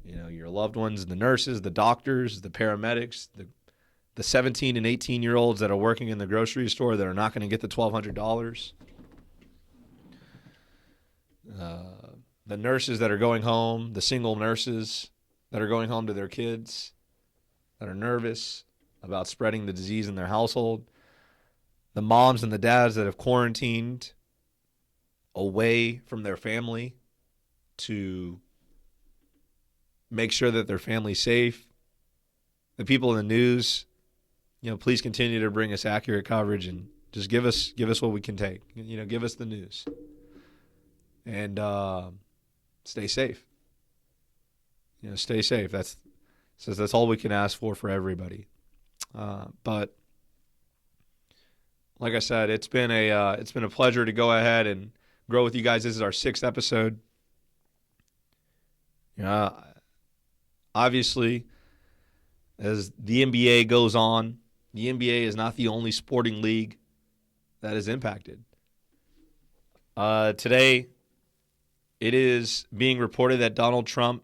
your loved ones, the nurses, the doctors, the paramedics, the 17 and 18-year-olds that are working in the grocery store that are not going to get the $1,200. The nurses that are going home, the single nurses that are going home to their kids that are nervous about spreading the disease in their household, the moms and the dads that have quarantined away from their family to make sure that their family's safe, the people in the news, please continue to bring us accurate coverage and just give us what we can take. Give us the news. And stay safe. Stay safe. That's all we can ask for everybody. But like I said, it's been a pleasure to go ahead and grow with you guys. This is our 6th episode. Obviously, as the NBA goes on, the NBA is not the only sporting league that is impacted. Today, it is being reported that Donald Trump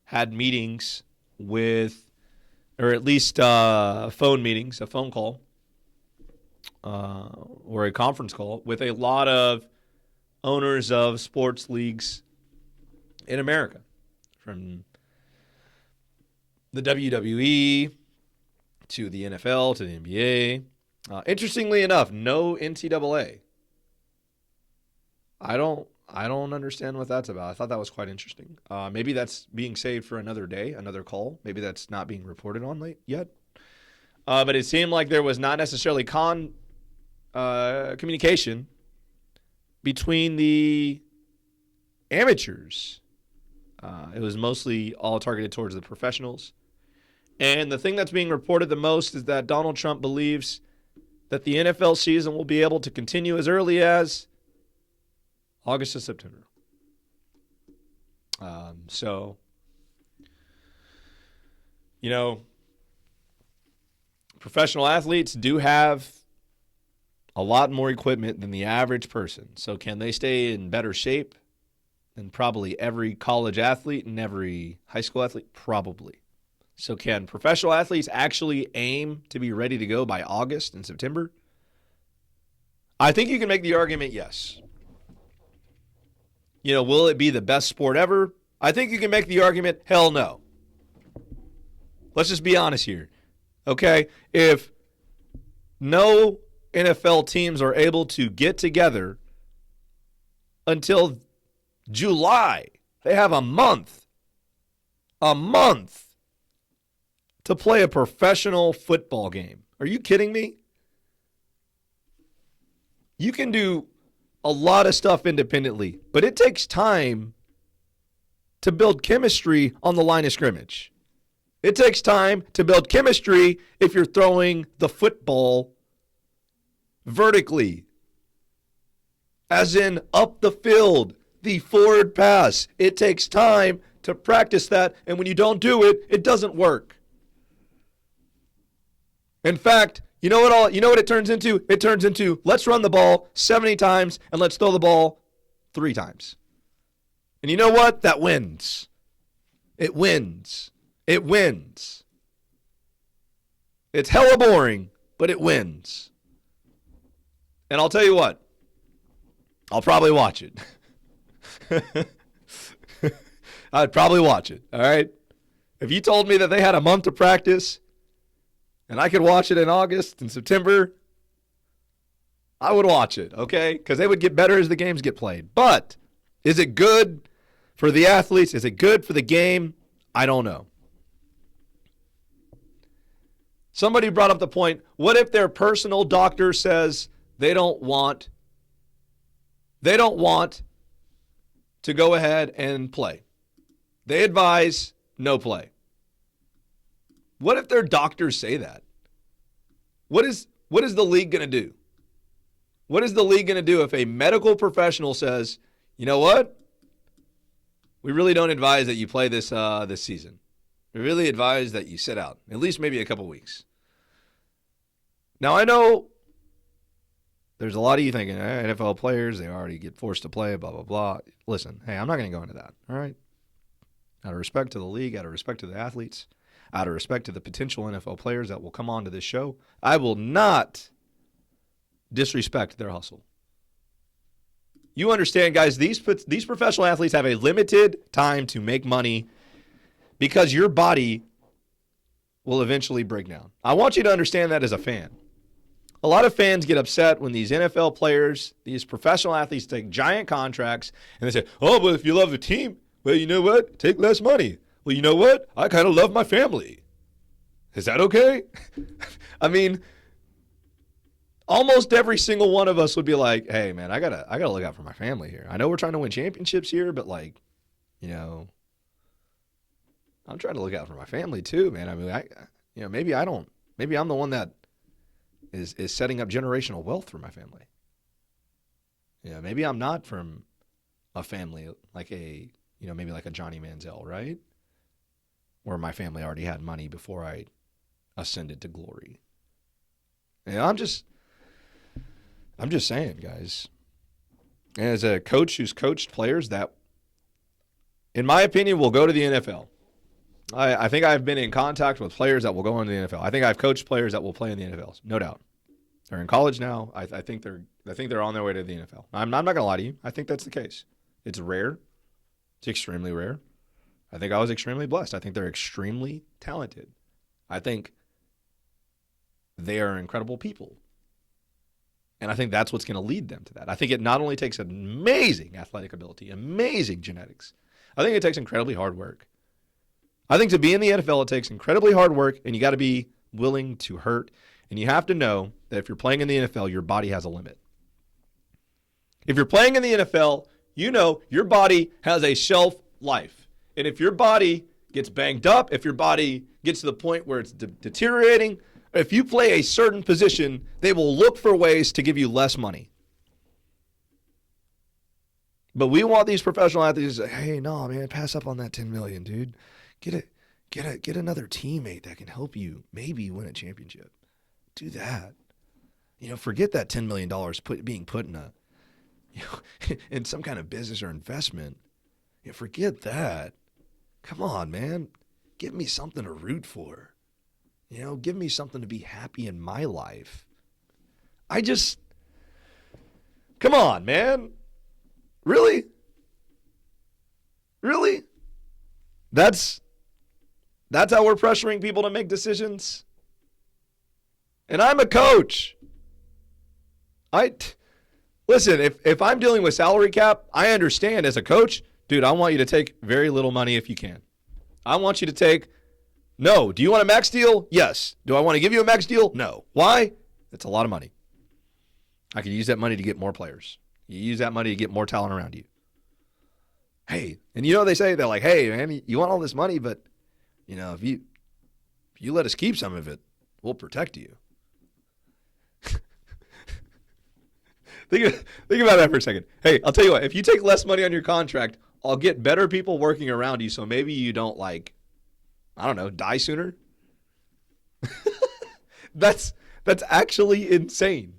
had meetings with, or at least phone meetings, a phone call, or a conference call with a lot of owners of sports leagues in America, from the WWE to the NFL to the NBA. Interestingly enough, no NCAA. I don't understand what that's about. I thought that was quite interesting. Maybe that's being saved for another day, another call. Maybe that's not being reported on yet. But it seemed like there was not necessarily communication between the amateurs. It was mostly all targeted towards the professionals. And the thing that's being reported the most is that Donald Trump believes that the NFL season will be able to continue as early as August to September. So, professional athletes do have a lot more equipment than the average person. So can they stay in better shape than probably every college athlete and every high school athlete? Probably. So can professional athletes actually aim to be ready to go by August and September? I think you can make the argument, yes. Will it be the best sport ever? I think you can make the argument, hell no. Let's just be honest here. Okay? If no NFL teams are able to get together until July, they have a month to play a professional football game. Are you kidding me? You can do a lot of stuff independently, but it takes time to build chemistry on the line of scrimmage. It takes time to build chemistry if you're throwing the football vertically, as in up the field, the forward pass. It takes time to practice that, and when you don't do it, it doesn't work. In fact, you know what it turns into? It turns into, let's run the ball 70 times and let's throw the ball 3 times. And you know what? That wins. It wins. It wins. It's hella boring, but it wins. And I'll tell you what, I'll probably watch it. I'd probably watch it, all right? If you told me that they had a month to practice and I could watch it in August and September, I would watch it, okay? Because they would get better as the games get played. But is it good for the athletes? Is it good for the game? I don't know. Somebody brought up the point, what if their personal doctor says they don't want to go ahead and play? They advise no play. What if their doctors say that? What is the league going to do? What is the league going to do if a medical professional says, you know what? We really don't advise that you play this season. We really advise that you sit out, at least maybe a couple weeks. Now, I know there's a lot of you thinking, NFL players, they already get forced to play, blah, blah, blah. Listen, hey, I'm not going to go into that, all right? Out of respect to the league, out of respect to the athletes, out of respect to the potential NFL players that will come on to this show, I will not disrespect their hustle. You understand, guys, these professional athletes have a limited time to make money because your body will eventually break down. I want you to understand that as a fan. A lot of fans get upset when these NFL players, these professional athletes take giant contracts and they say, oh, but if you love the team, well, you know what? Take less money. Well, you know what? I kind of love my family. Is that okay? I mean, almost every single one of us would be like, hey, man, I gotta look out for my family here. I know we're trying to win championships here, but I'm trying to look out for my family too, man. I mean, maybe I don't Maybe I'm the one that is setting up generational wealth for my family. Yeah, maybe I'm not from a family like maybe like a Johnny Manziel, right? Where my family already had money before I ascended to glory. And I'm just saying, guys. As a coach who's coached players that, in my opinion, will go to the NFL. I think I've been in contact with players that will go into the NFL. I think I've coached players that will play in the NFL, no doubt. They're in college now. I think they're on their way to the NFL. I'm not going to lie to you. I think that's the case. It's rare. It's extremely rare. I think I was extremely blessed. I think they're extremely talented. I think they are incredible people. And I think that's what's going to lead them to that. I think it not only takes amazing athletic ability, amazing genetics, I think it takes incredibly hard work. I think to be in the NFL, it takes incredibly hard work, and you got to be willing to hurt. And you have to know that if you're playing in the NFL, your body has a limit. If you're playing in the NFL, you know your body has a shelf life. And if your body gets banged up, if your body gets to the point where it's deteriorating, if you play a certain position, they will look for ways to give you less money. But we want these professional athletes to say, hey, no, man, pass up on that $10 million, dude. Get another teammate that can help you maybe win a championship. Do that. Forget that $10 million being put in in some kind of business or investment. Forget that. Come on, man. Give me something to root for. Give me something to be happy in my life. Come on, man. Really? Really? That's how we're pressuring people to make decisions? And I'm a coach. Listen, if I'm dealing with salary cap, I understand as a coach, dude, I want you to take very little money if you can. I want you to take, no. Do you want a max deal? Yes. Do I want to give you a max deal? No. Why? It's a lot of money. I could use that money to get more players. You use that money to get more talent around you. Hey, and they say, they're like, hey, man, you want all this money, but, if you let us keep some of it, we'll protect you. Think about that for a second. Hey, I'll tell you what, if you take less money on your contract, I'll get better people working around you, so maybe you don't, die sooner. That's actually insane.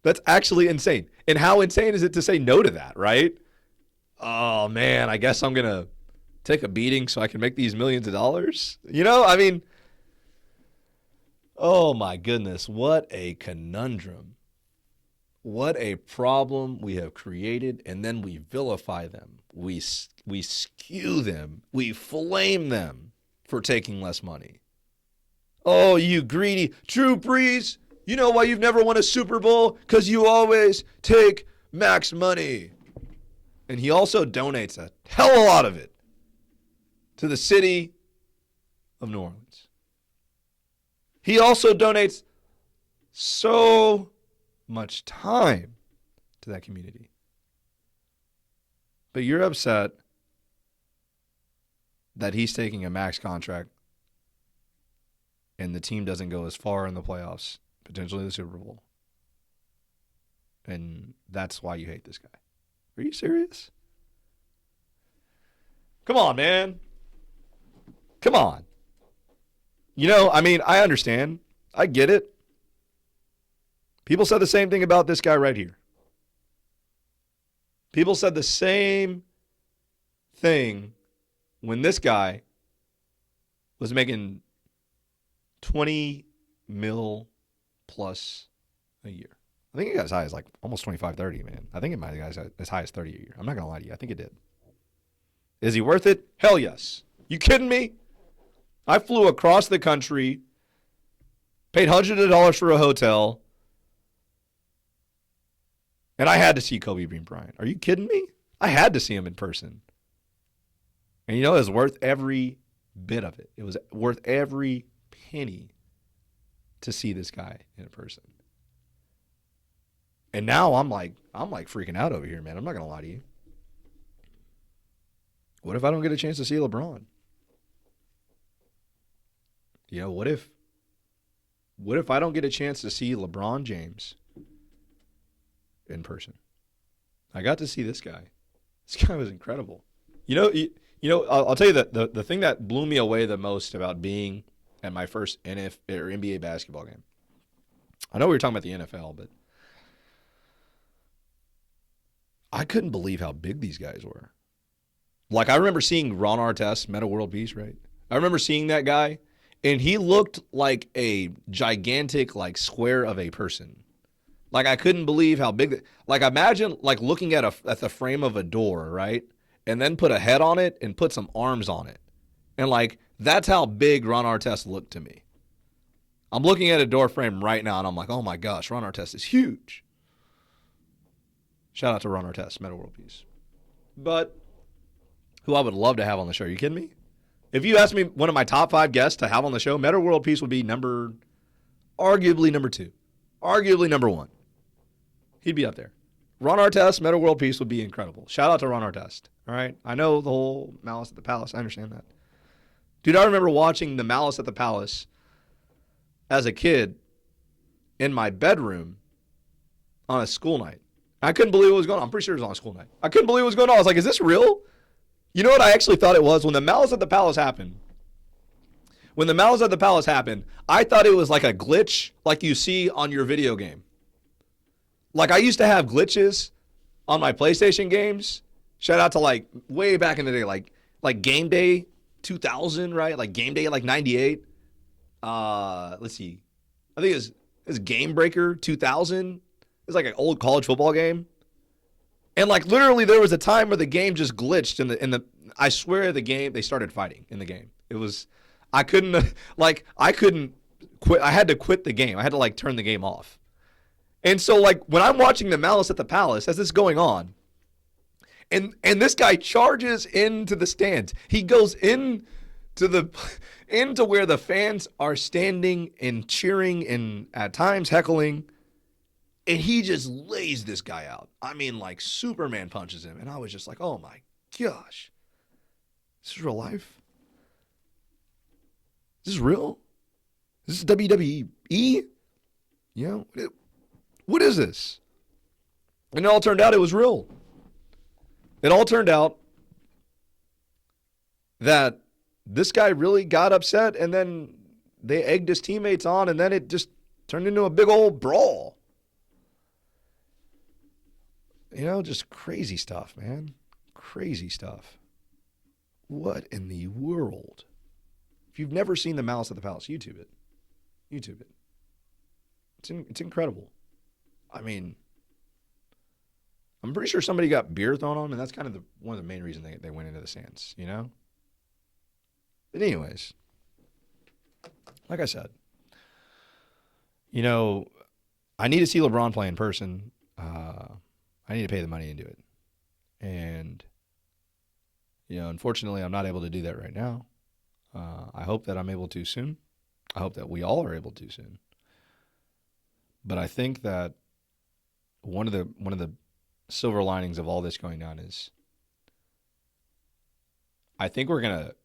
That's actually insane. And how insane is it to say no to that, right? Oh, man, I guess I'm going to take a beating so I can make these millions of dollars? Oh, my goodness, what a conundrum. What a problem we have created, and then we vilify them. We skew them. We flame them for taking less money. Oh, you greedy. Drew Brees, you know why you've never won a Super Bowl? Because you always take max money. And he also donates a hell of a lot of it to the city of New Orleans. He also donates so much time to that community. But you're upset that he's taking a max contract and the team doesn't go as far in the playoffs, potentially the Super Bowl. And that's why you hate this guy. Are you serious? Come on, man. Come on. I understand. I get it. People said the same thing about this guy right here. People said the same thing when this guy was making 20 mil plus a year. I think it got as high as almost 25, 30, man. I think it might have got as high as 30 a year. I'm not going to lie to you. I think it did. Is he worth it? Hell yes. You kidding me? I flew across the country, paid hundreds of dollars for a hotel, and I had to see Kobe Bryant. Are you kidding me? I had to see him in person. And it was worth every bit of it. It was worth every penny to see this guy in person. And now I'm freaking out over here, man. I'm not going to lie to you. What if I don't get a chance to see LeBron? What if What if I don't get a chance to see LeBron James in person? I got to see this guy. This guy was incredible. I'll tell you that the thing that blew me away the most about being at my first NBA basketball game. I know we were talking about the NFL, but I couldn't believe how big these guys were. Like, I remember seeing Ron Artest, Meta World Peace, right? I remember seeing that guy, and he looked like a gigantic, like, square of a person. Like, I couldn't believe how big. Like, imagine, like, looking at the frame of a door, right? And then put a head on it and put some arms on it. And, like, that's how big Ron Artest looked to me. I'm looking at a door frame right now, and I'm like, oh, my gosh, Ron Artest is huge. Shout out to Ron Artest, Meta World Peace. But who I would love to have on the show. Are you kidding me? If you asked me one of my top 5 guests to have on the show, Meta World Peace would be arguably number 2. Arguably number 1. He'd be up there. Ron Artest, Meta World Peace would be incredible. Shout out to Ron Artest. All right? I know the whole Malice at the Palace. I understand that. Dude, I remember watching the Malice at the Palace as a kid in my bedroom on a school night. I couldn't believe what was going on. I'm pretty sure it was on a school night. I couldn't believe what was going on. I was like, is this real? You know what I actually thought it was? When the Malice at the Palace happened, I thought it was like a glitch like you see on your video game. Like, I used to have glitches on my PlayStation games. Shout out to, like, way back in the day, like Game Day 2000, right? Like Game Day like 98. Let's see. I think it was Game Breaker 2000. It was like an old college football game. And, like, literally there was a time where the game just glitched I swear the game, they started fighting in the game. It was, I couldn't quit. I had to quit the game. I had to, like, turn the game off. And so, like, when I'm watching the Malice at the Palace, as this is going on, and this guy charges into the stands. He goes into where the fans are standing and cheering and at times heckling. And he just lays this guy out. I mean, like, Superman punches him. And I was just like, oh, my gosh. This is real life? Is this real? Is this WWE? You know, what is this? And it all turned out it was real. It all turned out that this guy really got upset, and then they egged his teammates on, and then it just turned into a big old brawl. You know, just crazy stuff, man. Crazy stuff. What in the world? If you've never seen the Malice at the Palace, YouTube it. YouTube it. It's incredible. I mean, I'm pretty sure somebody got beer thrown on them, and that's kind of one of the main reasons they went into the stands, you know? But anyways, like I said, you know, I need to see LeBron play in person. I need to pay the money and do it. And, you know, unfortunately, I'm not able to do that right now. I hope that I'm able to soon. I hope that we all are able to soon. But I think that one of the silver linings of all this going on is I think we're going to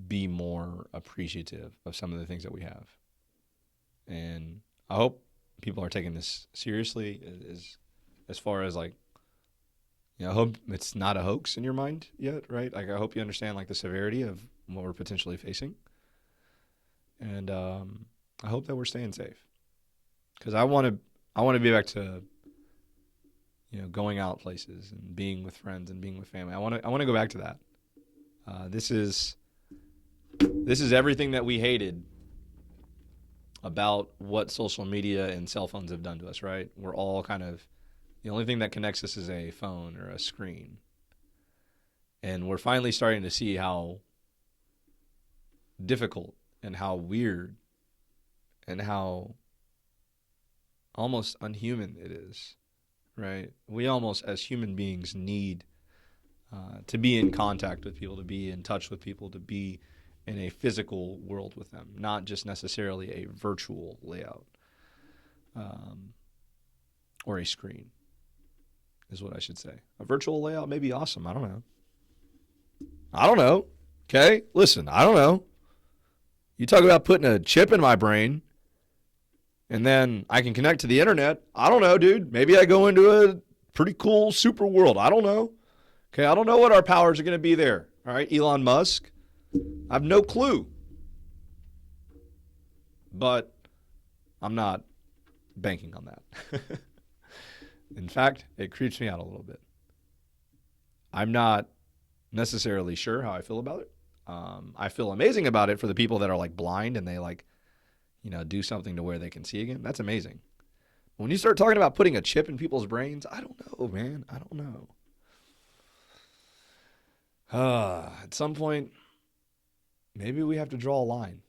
be more appreciative of some of the things that we have. And I hope people are taking this seriously as far as, like, you know, I hope it's not a hoax in your mind yet, right? Like, I hope you understand, like, the severity of what we're potentially facing. And I hope that we're staying safe. Because I want to be back to, you know, going out places and being with friends and being with family. I want to go back to that. This is everything that we hated about what social media and cell phones have done to us, right? We're all kind of, the only thing that connects us is a phone or a screen. And we're finally starting to see how difficult and how weird and how almost unhuman it is, right? We almost, as human beings, need to be in contact with people, to be in touch with people, to be in a physical world with them, not just necessarily a virtual layout or a screen, is what I should say. A virtual layout may be awesome. I don't know. Okay? Listen, I don't know. You talk about putting a chip in my brain and then I can connect to the internet. I don't know, dude. Maybe I go into a pretty cool super world. I don't know. Okay, I don't know what our powers are going to be there. All right, Elon Musk. I have no clue. But I'm not banking on that. In fact, it creeps me out a little bit. I'm not necessarily sure how I feel about it. I feel amazing about it for the people that are like blind and they like, do something to where they can see again. That's amazing. When you start talking about putting a chip in people's brains, I don't know, man. I don't know. At some point, maybe we have to draw a line.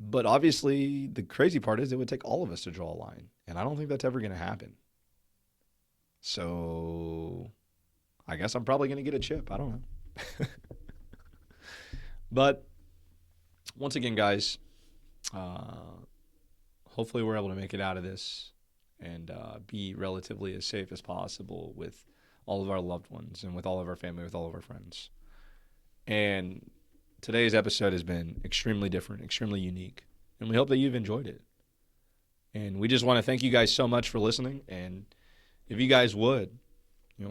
But obviously, the crazy part is it would take all of us to draw a line. And I don't think that's ever going to happen. So I guess I'm probably going to get a chip. I don't know. But once again, guys, hopefully we're able to make it out of this and be relatively as safe as possible with all of our loved ones and with all of our family, with all of our friends. And today's episode has been extremely different, extremely unique, and we hope that you've enjoyed it. And we just want to thank you guys so much for listening. And if you guys would,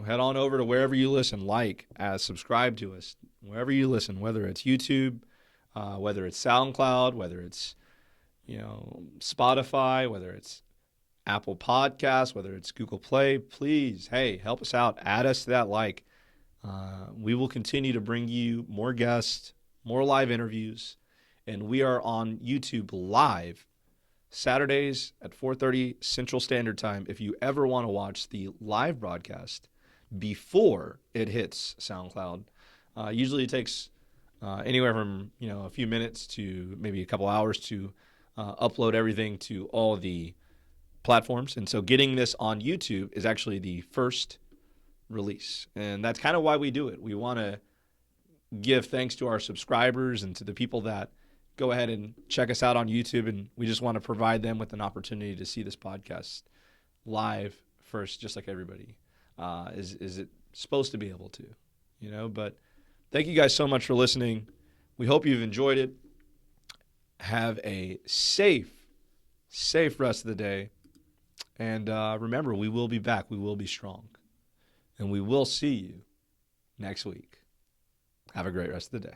head on over to wherever you listen, subscribe to us, wherever you listen, whether it's YouTube, whether it's SoundCloud, whether it's, Spotify, whether it's Apple Podcasts, whether it's Google Play, please, hey, help us out. Add us to that we will continue to bring you more guests, more live interviews, and we are on YouTube live Saturdays at 4:30 Central Standard Time if you ever want to watch the live broadcast before it hits SoundCloud. Usually it takes anywhere from a few minutes to maybe a couple hours to upload everything to all the platforms. And so getting this on YouTube is actually the first release. And that's kind of why we do it. We want to give thanks to our subscribers and to the people that go ahead and check us out on YouTube. And we just want to provide them with an opportunity to see this podcast live first, just like everybody is it supposed to be able to, But thank you guys so much for listening. We hope you've enjoyed it. Have a safe rest of the day. And remember, we will be back. We will be strong. And we will see you next week. Have a great rest of the day.